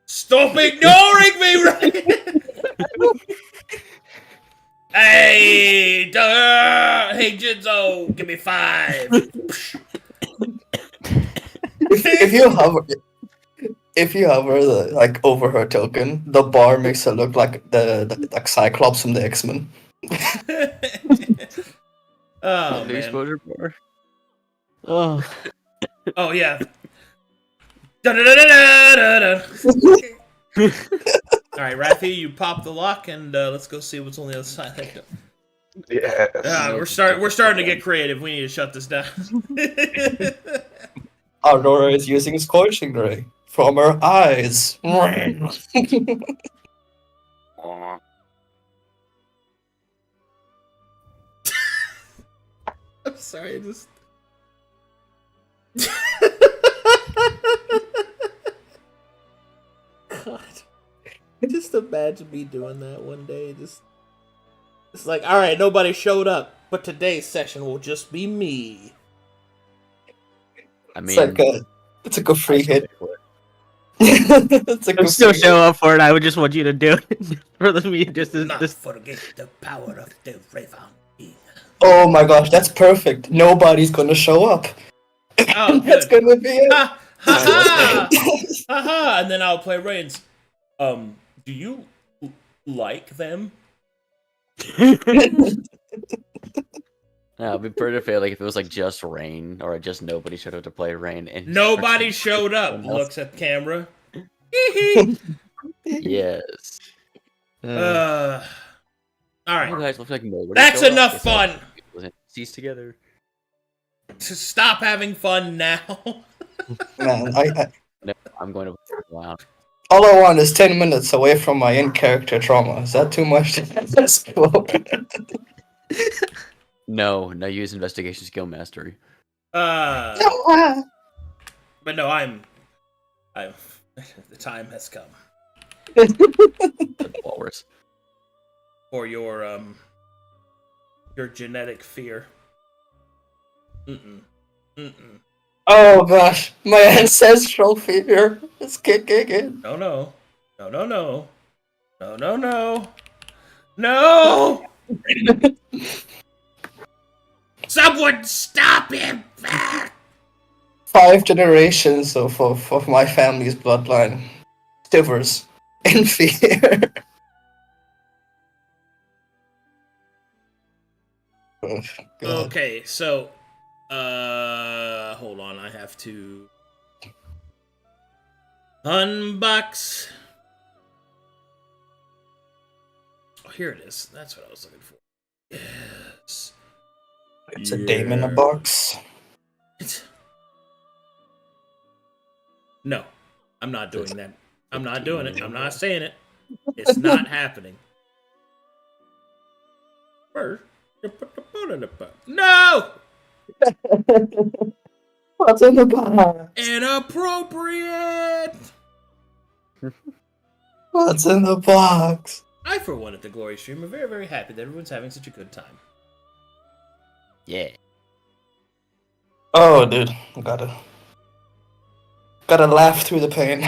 Stop ignoring me, Rain! Hey, Jinzo, give me 5. If you hover like over her token, the bar makes her look like the like Cyclops from the X-Men. Oh, The man. exposure bar. Oh, Oh, yeah. Da-da-da-da-da-da-da. Alright, Rathy, you pop the lock, and let's go see what's on the other side. Yes. We're starting to get creative. We need to shut this down. Aurora is using scorching ray from her eyes. I'm sorry, I just... God. Just imagine me doing that one day. It's like, alright, nobody showed up, but today's session will just be me. I mean, It's like a free hit. I'd still show up for it. I would just want you to do it for me. Just Forget the power of the Raven King. Oh my gosh, that's perfect. Nobody's gonna show up. Oh, That's good. gonna be it. Ha ha ha ha! And then I'll play Rains. Do you like them? no, it'd be pretty fair. Like if it was like just Rain or just nobody showed up to play Rain. And Nobody showed up. Looks at camera. Yes. All right. You guys look like nobody. That's showed up. enough It's like fun. NPCs together. To stop having fun now. Man, No, I'm going to. Wow. all I want is 10 minutes away from my in-character trauma. Is that too much to ask for? No, use investigation skill mastery. But no, I'm. The time has come. Walrus. for your genetic fear. Mm-mm. Mm-mm. Oh gosh, my ancestral fear is kicking in. No, no. No, no, no. No, no, no. No! Someone stop him! 5 generations of my family's bloodline shivers in fear. Oh, God. Okay, so hold on, I have to unbox. Oh, here it is. That's what I was looking for. Yes. It's a dame in a box. It's... No, I'm not doing that. I'm not doing it. I'm not saying it. It's not happening. First, you put the boat in the box. No! What's in the box? Inappropriate! What's in the box? I, for one, at the Glory Stream, are very, very happy that everyone's having such a good time. Yeah. Oh, dude, gotta laugh through the pain.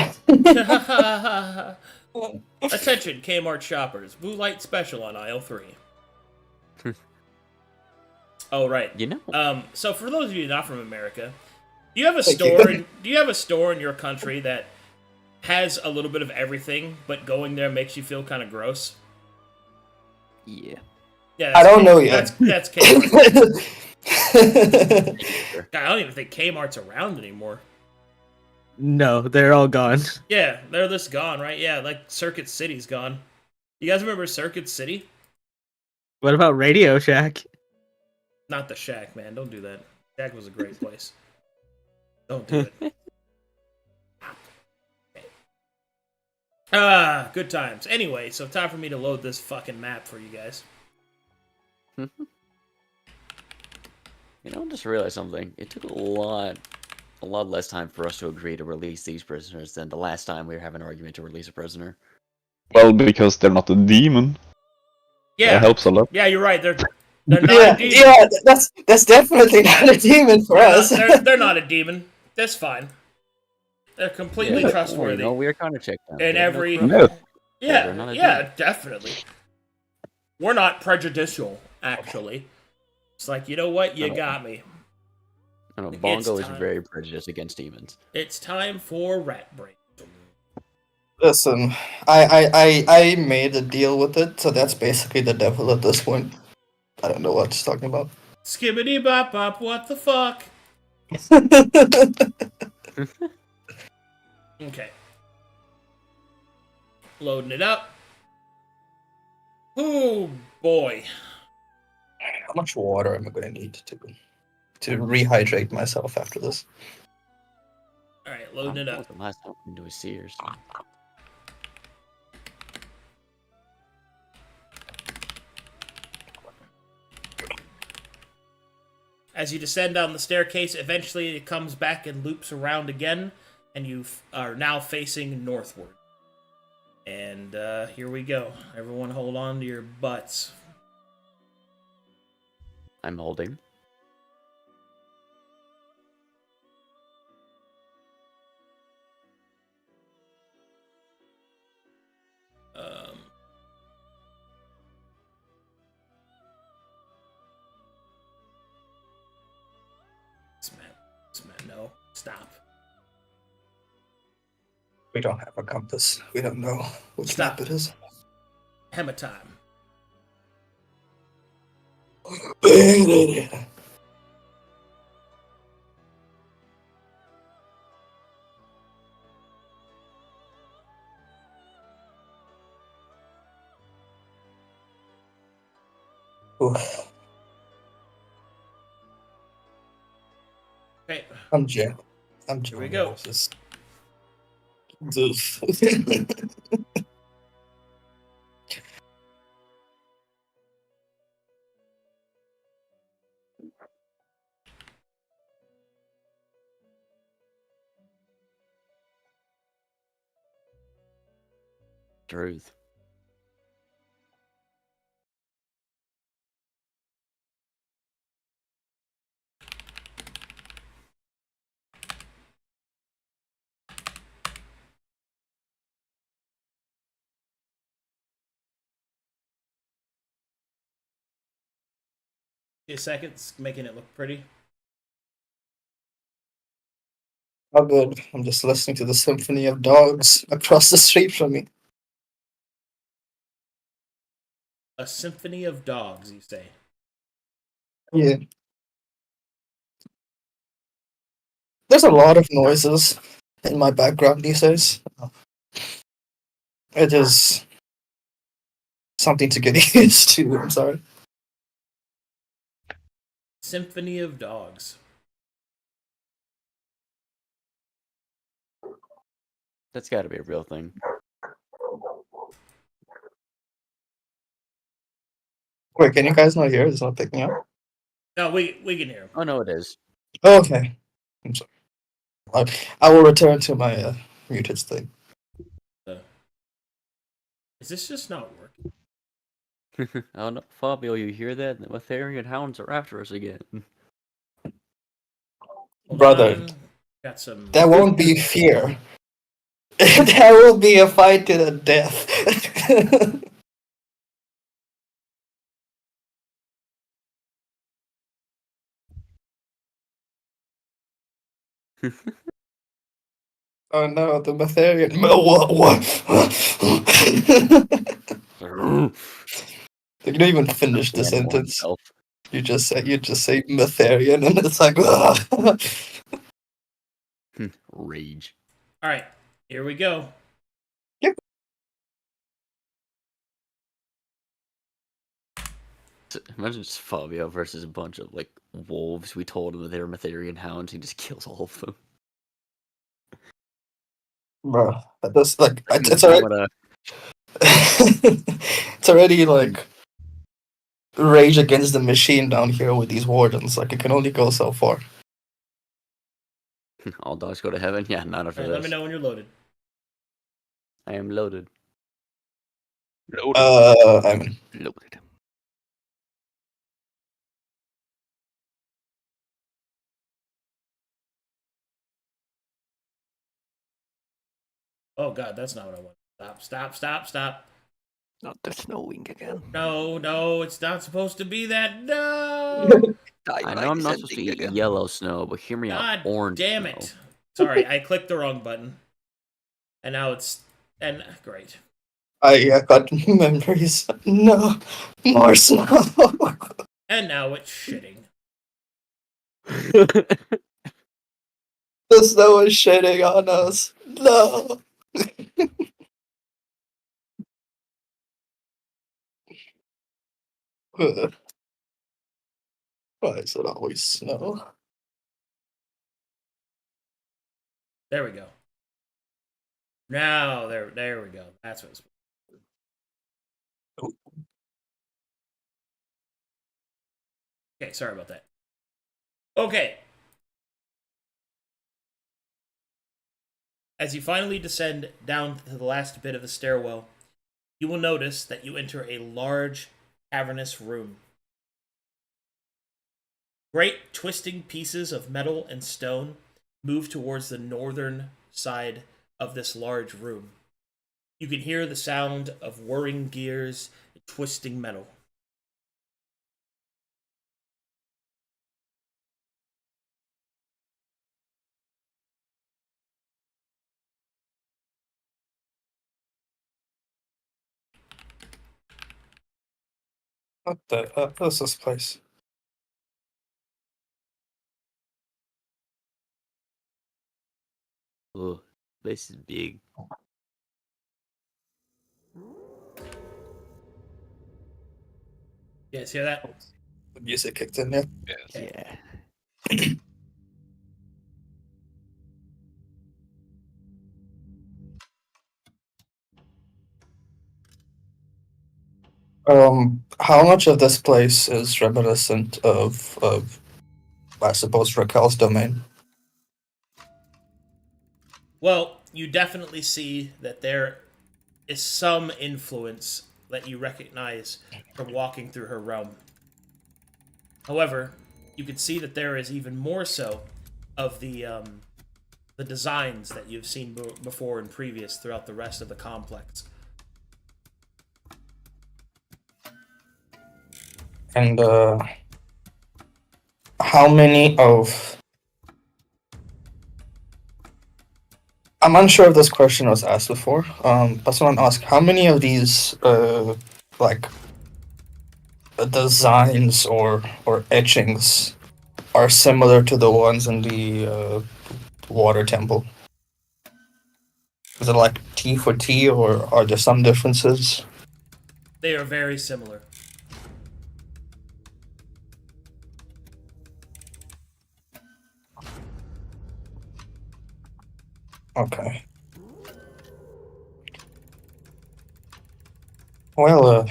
Attention, Kmart shoppers. Blue light special on aisle 3. Oh, right. You know. So for those of you not from America, do you have a Thank store? you. Do you have a store in your country that has a little bit of everything, but going there makes you feel kind of gross? Yeah. Yeah, I don't know yet. That's Kmart. God, I don't even think Kmart's around anymore. No, they're all gone. Yeah, they're just gone, right? Yeah, like Circuit City's gone. You guys remember Circuit City? What about Radio Shack? Not the Shack, man. Don't do that. Shack was a great place. Don't do it. Good times. Anyway, so time for me to load this fucking map for you guys. You know, I just realized something. It took a lot less time for us to agree to release these prisoners than the last time we were having an argument to release a prisoner. Well, because they're not a demon. Yeah, That helps a lot. yeah, you're right. They're not Yeah, a demon. yeah, that's definitely not a demon for us. They're not a demon. That's fine. They're completely Yeah, trustworthy. No, we are kind of checked out. In They have no every- criminal. Yeah. they're not a Yeah, definitely. We're not prejudicial, actually. It's like, you know what? You got me. No, It's Bongo is time. very prejudiced against demons. It's time for Rat Break. Listen, I made a deal with it, so that's basically the devil at this point. I don't know what he's talking about. Skibbity bop bop, what the fuck? Okay. Loading it up. Oh boy. How much water am I gonna need to rehydrate myself after this? Alright, loading it up. The last time we do is Sears. As you descend down the staircase, eventually it comes back and loops around again, and you are now facing northward. And here we go. Everyone hold on to your butts. I'm holding. No, stop. We don't have a compass. We don't know which Stop. map it is. Hammer time. Oof. Okay, I'm Jay. I'm here we Jay. go. Oof. Truth. 2 seconds, making it look pretty. Oh, good. I'm just listening to the symphony of dogs across the street from me. A symphony of dogs, you say? Yeah. There's a lot of noises in my background these days. It is something to get used to. I'm sorry. Symphony of dogs. That's got to be a real thing. Wait, can you guys not hear? It's not picking up. No, we can hear him. Oh no, it is. Oh, okay. I'm sorry. I will return to my muted state. Is this just not working? Oh no, Fabio, you hear that? The Matherian hounds are after us again. Hold Brother, on. Got some. that won't be fear. That will be a fight to the death. Oh no, the Matherian. You don't even finish the sentence. You just say Matherian, and it's like Rage. All right, here we go. Yep. Imagine just Fabio versus a bunch of like wolves. We told him that they were Matherian hounds. He just kills all of them. bro. That's like it's I'm already, gonna- it's already like rage against the machine down here with these wardens. Like it can only go so far. All dogs go to heaven. Yeah, not after All right, this. let me know when you're loaded. I am loaded. I'm Loaded. Oh god, that's not what I want. Stop. Not the snowing again. No, it's not supposed to be that. No. I know I'm not supposed to eat yellow snow, but hear me God out. Orange damn snow. it. Sorry, I clicked the wrong button. And now it's great. I got memories. No, more snow. And now it's shitting. The snow is shitting on us. No. Why is it always snow? There we go. Now there we go. That's what it's. Okay, sorry about that. Okay. As you finally descend down to the last bit of the stairwell, you will notice that you enter a large, cavernous room. Great twisting pieces of metal and stone move towards the northern side of this large room. You can hear the sound of whirring gears and twisting metal. What the what's this place? Ugh, this is big. You guys hear that? The music kicked in there. Yeah. How much of this place is reminiscent of I suppose Raquel's domain? Well, you definitely see that there is some influence that you recognize from walking through her realm. However, you can see that there is even more so of the designs that you've seen before and previous throughout the rest of the complex. And how many of... I'm unsure if this question was asked before. But someone asked, how many of these, like, designs or etchings are similar to the ones in the water temple? Is it like T for T, or are there some differences? They are very similar. Okay. Well,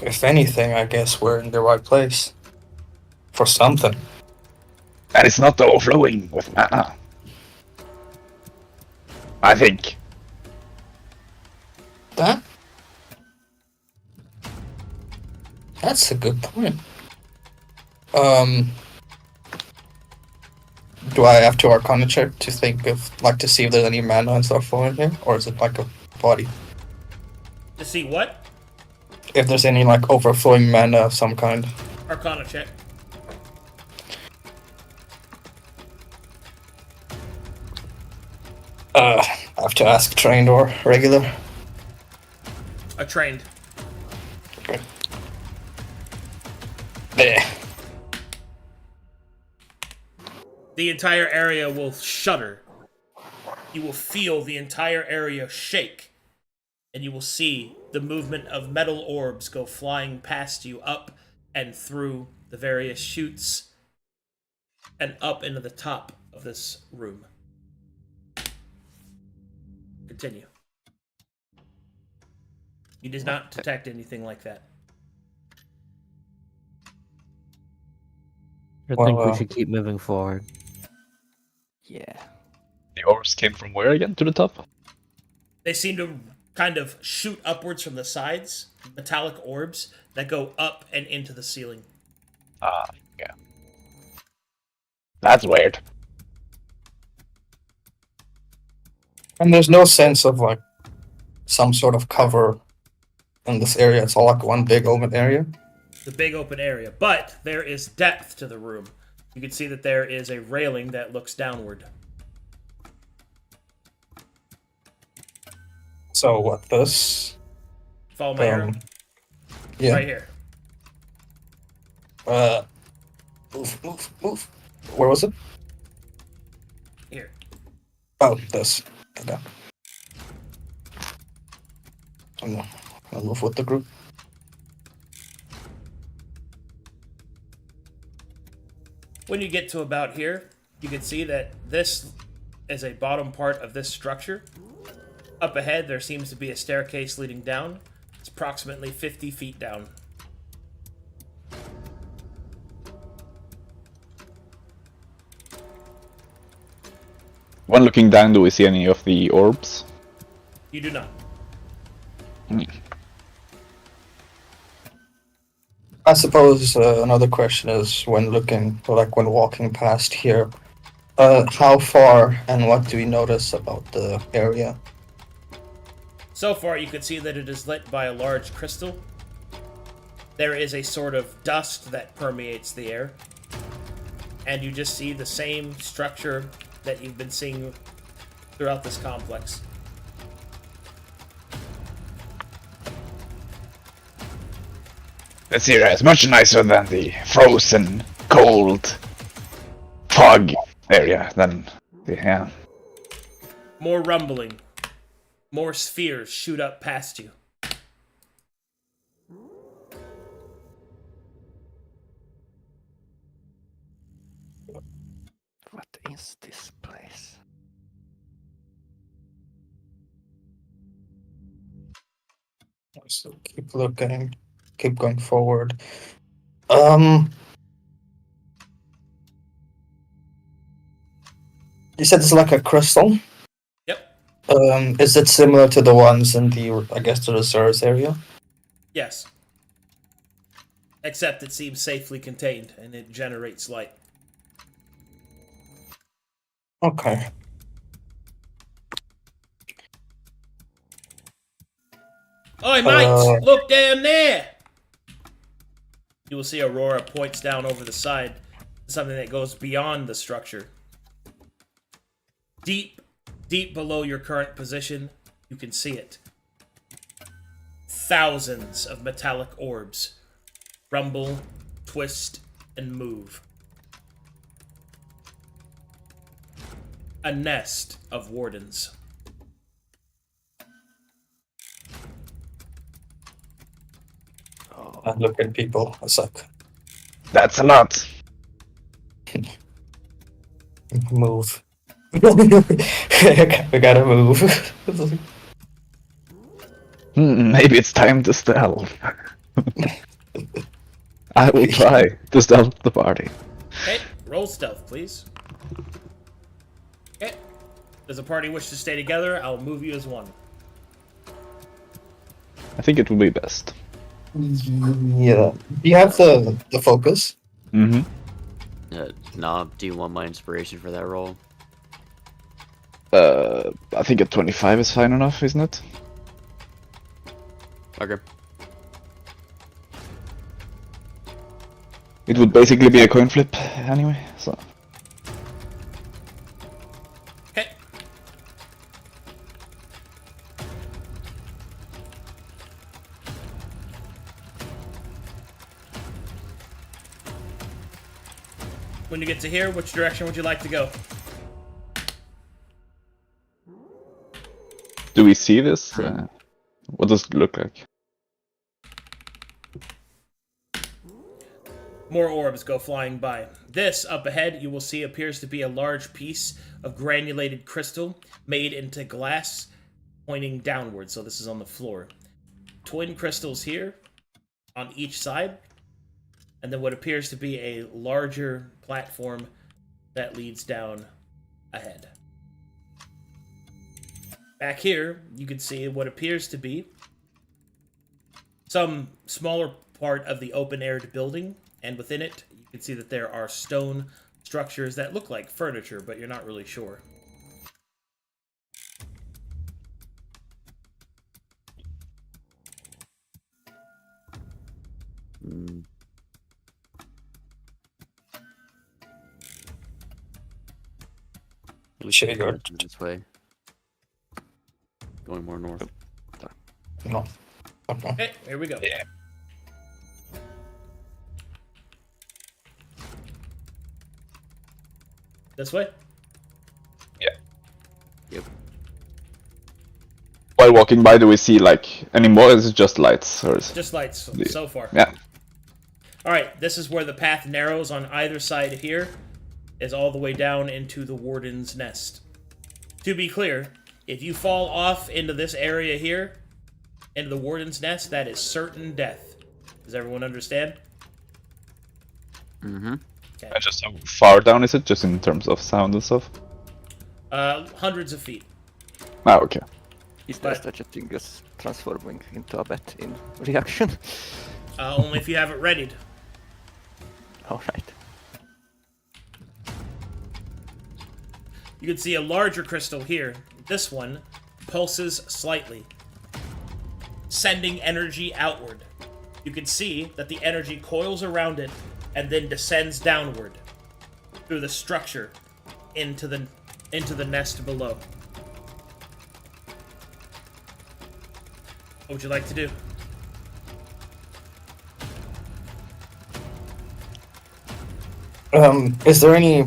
if anything, I guess we're in the right place. For something. And it's not overflowing with mana. I think. That's a good point. Do I have to Arcana check to think of, like, to see if there's any mana and stuff flowing here? Or is it like a body? To see what? If there's any, like, overflowing mana of some kind. Arcana check. I have to ask trained or regular. A trained. There. The entire area will shudder. You will feel the entire area shake. And you will see the movement of metal orbs go flying past you up and through the various chutes and up into the top of this room. Continue. You did not detect anything like that. I think we should keep moving forward. Yeah. The orbs came from where again? To the top? They seem to kind of shoot upwards from the sides, metallic orbs that go up and into the ceiling. Ah, yeah. That's weird. And there's no sense of, like, some sort of cover in this area. It's all like one big open area. The big open area, but there is depth to the room. You can see that there is a railing that looks downward. So what, this? Follow my arrow. Yeah. Right here. Move. Where was it? Here. Oh, this. Okay. I'll move with the group. When you get to about here, you can see that this is a bottom part of this structure. Up ahead, there seems to be a staircase leading down. It's approximately 50 feet down. When looking down, do we see any of the orbs? You do not. I suppose another question is, when looking, or like when walking past here, how far and what do we notice about the area? So far, you can see that it is lit by a large crystal. There is a sort of dust that permeates the air. And you just see the same structure that you've been seeing throughout this complex. This area is much nicer than the frozen, cold, fog area than yeah. More rumbling. More spheres shoot up past you. What is this place? So keep looking, keep going forward. You said it's like a crystal? Yep. Is it similar to the ones in the, I guess, the reserves area? Yes. Except it seems safely contained and it generates light. Okay. Oi, mates! Look down there! you will see Aurora points down over the side, something that goes beyond the structure. Deep below your current position, you can see it. Thousands of metallic orbs rumble, twist, and move. A nest of wardens. I look at people. I suck. That's a lot. Move. We gotta move. Maybe it's time to stealth. I will try to stealth the party. Okay, roll stealth, please. Okay. Does the party wish to stay together? I'll move you as one. I think it will be best. Yeah. Do you have the focus? Mm-hmm. Nah, do you want my inspiration for that roll? I think a 25 is fine enough, isn't it? Okay. It would basically be a coin flip anyway, so. Okay. When you get to here, which direction would you like to go? Do we see this? What does it look like? More orbs go flying by. This, up ahead, you will see appears to be a large piece of granulated crystal made into glass pointing downward, so this is on the floor. Twin crystals here on each side, and then what appears to be a larger platform that leads down ahead. Back here, you can see what appears to be some smaller part of the open-aired building, and within it, you can see that there are stone structures that look like furniture, but you're not really sure. Should we go? This way. Going more north. No. Okay. Okay, here we go. Yeah. This way? While walking by, do we see like any more? Is it just lights, or is Just lights so far. Yeah. Alright, this is where the path narrows on either side here, is all the way down into the Warden's Nest. To be clear, if you fall off into this area here, into the Warden's Nest, that is certain death. Does everyone understand? Mm-hmm. Okay. And just how far down is it, just in terms of sound and stuff? Hundreds of feet. Ah, okay. Is there But- such a thing as transforming into a bat in reaction? Only if you have it readied. Alright. You can see a larger crystal here. This one pulses slightly, sending energy outward. You can see that the energy coils around it and then descends downward through the structure into the nest below. What would you like to do? Is there any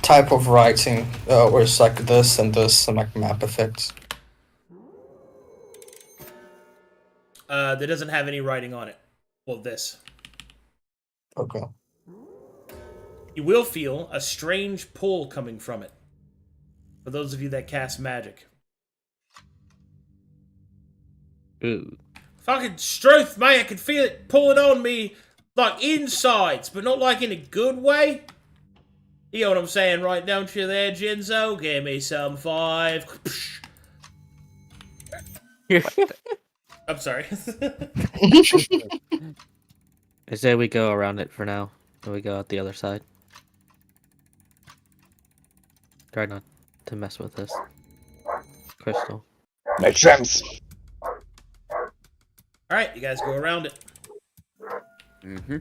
type of writing where it's like this and this and like map effects? That doesn't have any writing on it. Well, this. Okay. You will feel a strange pull coming from it. For those of you that cast magic. Ooh. Fucking truth, mate. I can feel it pulling on me like insides, but not like in a good way. You know what I'm saying, right? Don't you there, Jinzo? Give me some 5. I'm sorry. I say we go around it for now. Or we go out the other side. Try not to mess with this crystal. Makes sense. Alright, you guys go around it. Mm-hmm.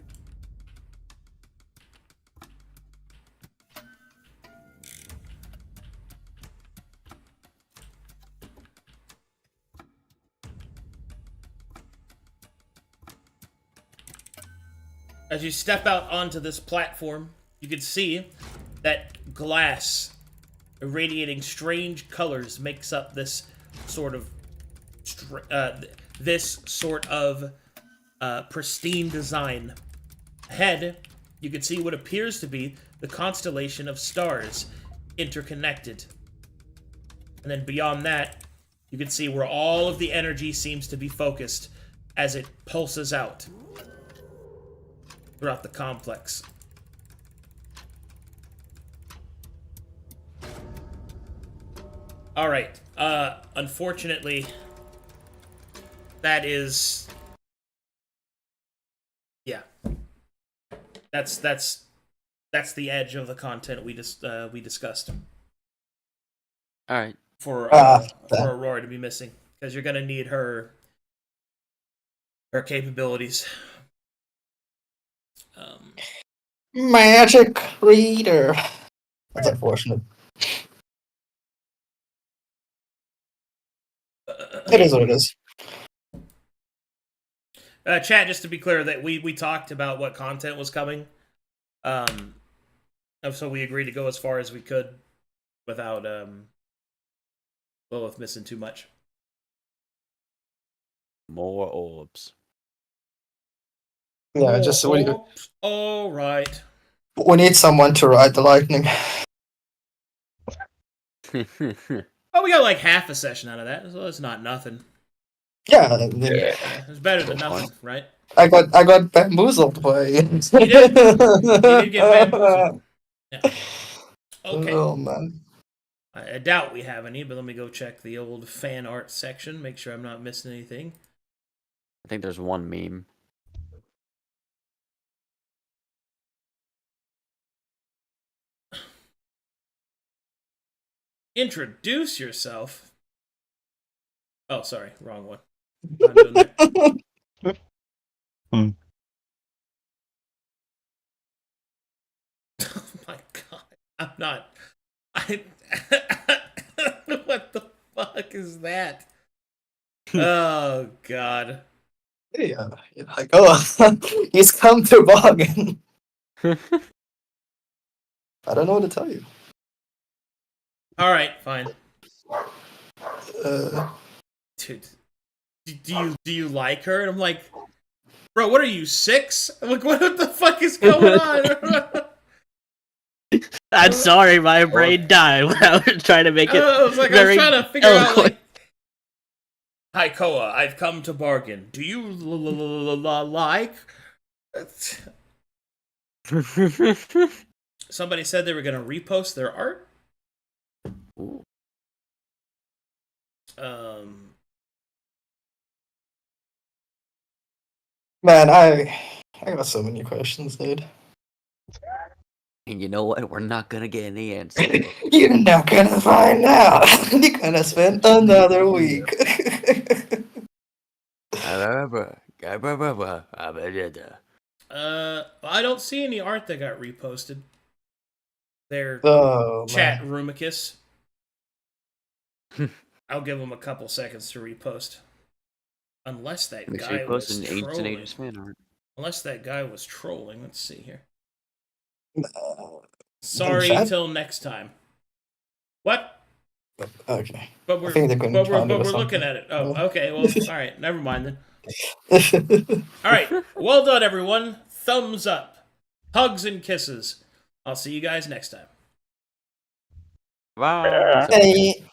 As you step out onto this platform, you can see that glass irradiating strange colors makes up this sort of pristine design. Ahead, you can see what appears to be the constellation of stars interconnected. And then beyond that, you can see where all of the energy seems to be focused as it pulses out throughout the complex. All right. Unfortunately, that is, yeah. That's the edge of the content we discussed. All right. For Aurora to be missing, because you're gonna need her capabilities. Magic reader. That's unfortunate. It is what it is. Chat, just to be clear, that we talked about what content was coming. So we agreed to go as far as we could without Lilith missing too much. More orbs. Yeah, just all right. we need someone to ride the lightning. Oh, we got like half a session out of that, so it's not nothing. Yeah, It's better than nothing, right? I got bamboozled by. You did get bamboozled. Yeah. Okay. Oh man. I doubt we have any, but let me go check the old fan art section, make sure I'm not missing anything. I think there's one meme. Introduce yourself. Oh, sorry, wrong one. Not doing that. Oh my god, I'm not. What the fuck is that? Oh god. Yeah, like, oh, he's come to bargain. I don't know what to tell you. All right, fine. Dude, do you like her? And I'm like, bro, what are you, 6? I'm like, what the fuck is going on? I'm sorry, my brain died when I was trying to make it. I was trying to figure out, like, hi, Koa, I've come to bargain. Do you like? Somebody said they were going to repost their art. Ooh. Man, I got so many questions, dude. And you know what? We're not gonna get any answers. You're not gonna find out. You're gonna spend another week. I don't see any art that got reposted. Their chat Rumicus. I'll give them a couple seconds to repost. Unless that guy was trolling. Unless that guy was trolling. Let's see here. Sorry, till next time. What? Okay. But we're looking at it. Oh, okay. Well, all right. Never mind then. All right. Well done, everyone. Thumbs up. Hugs and kisses. I'll see you guys next time. Bye. Hey.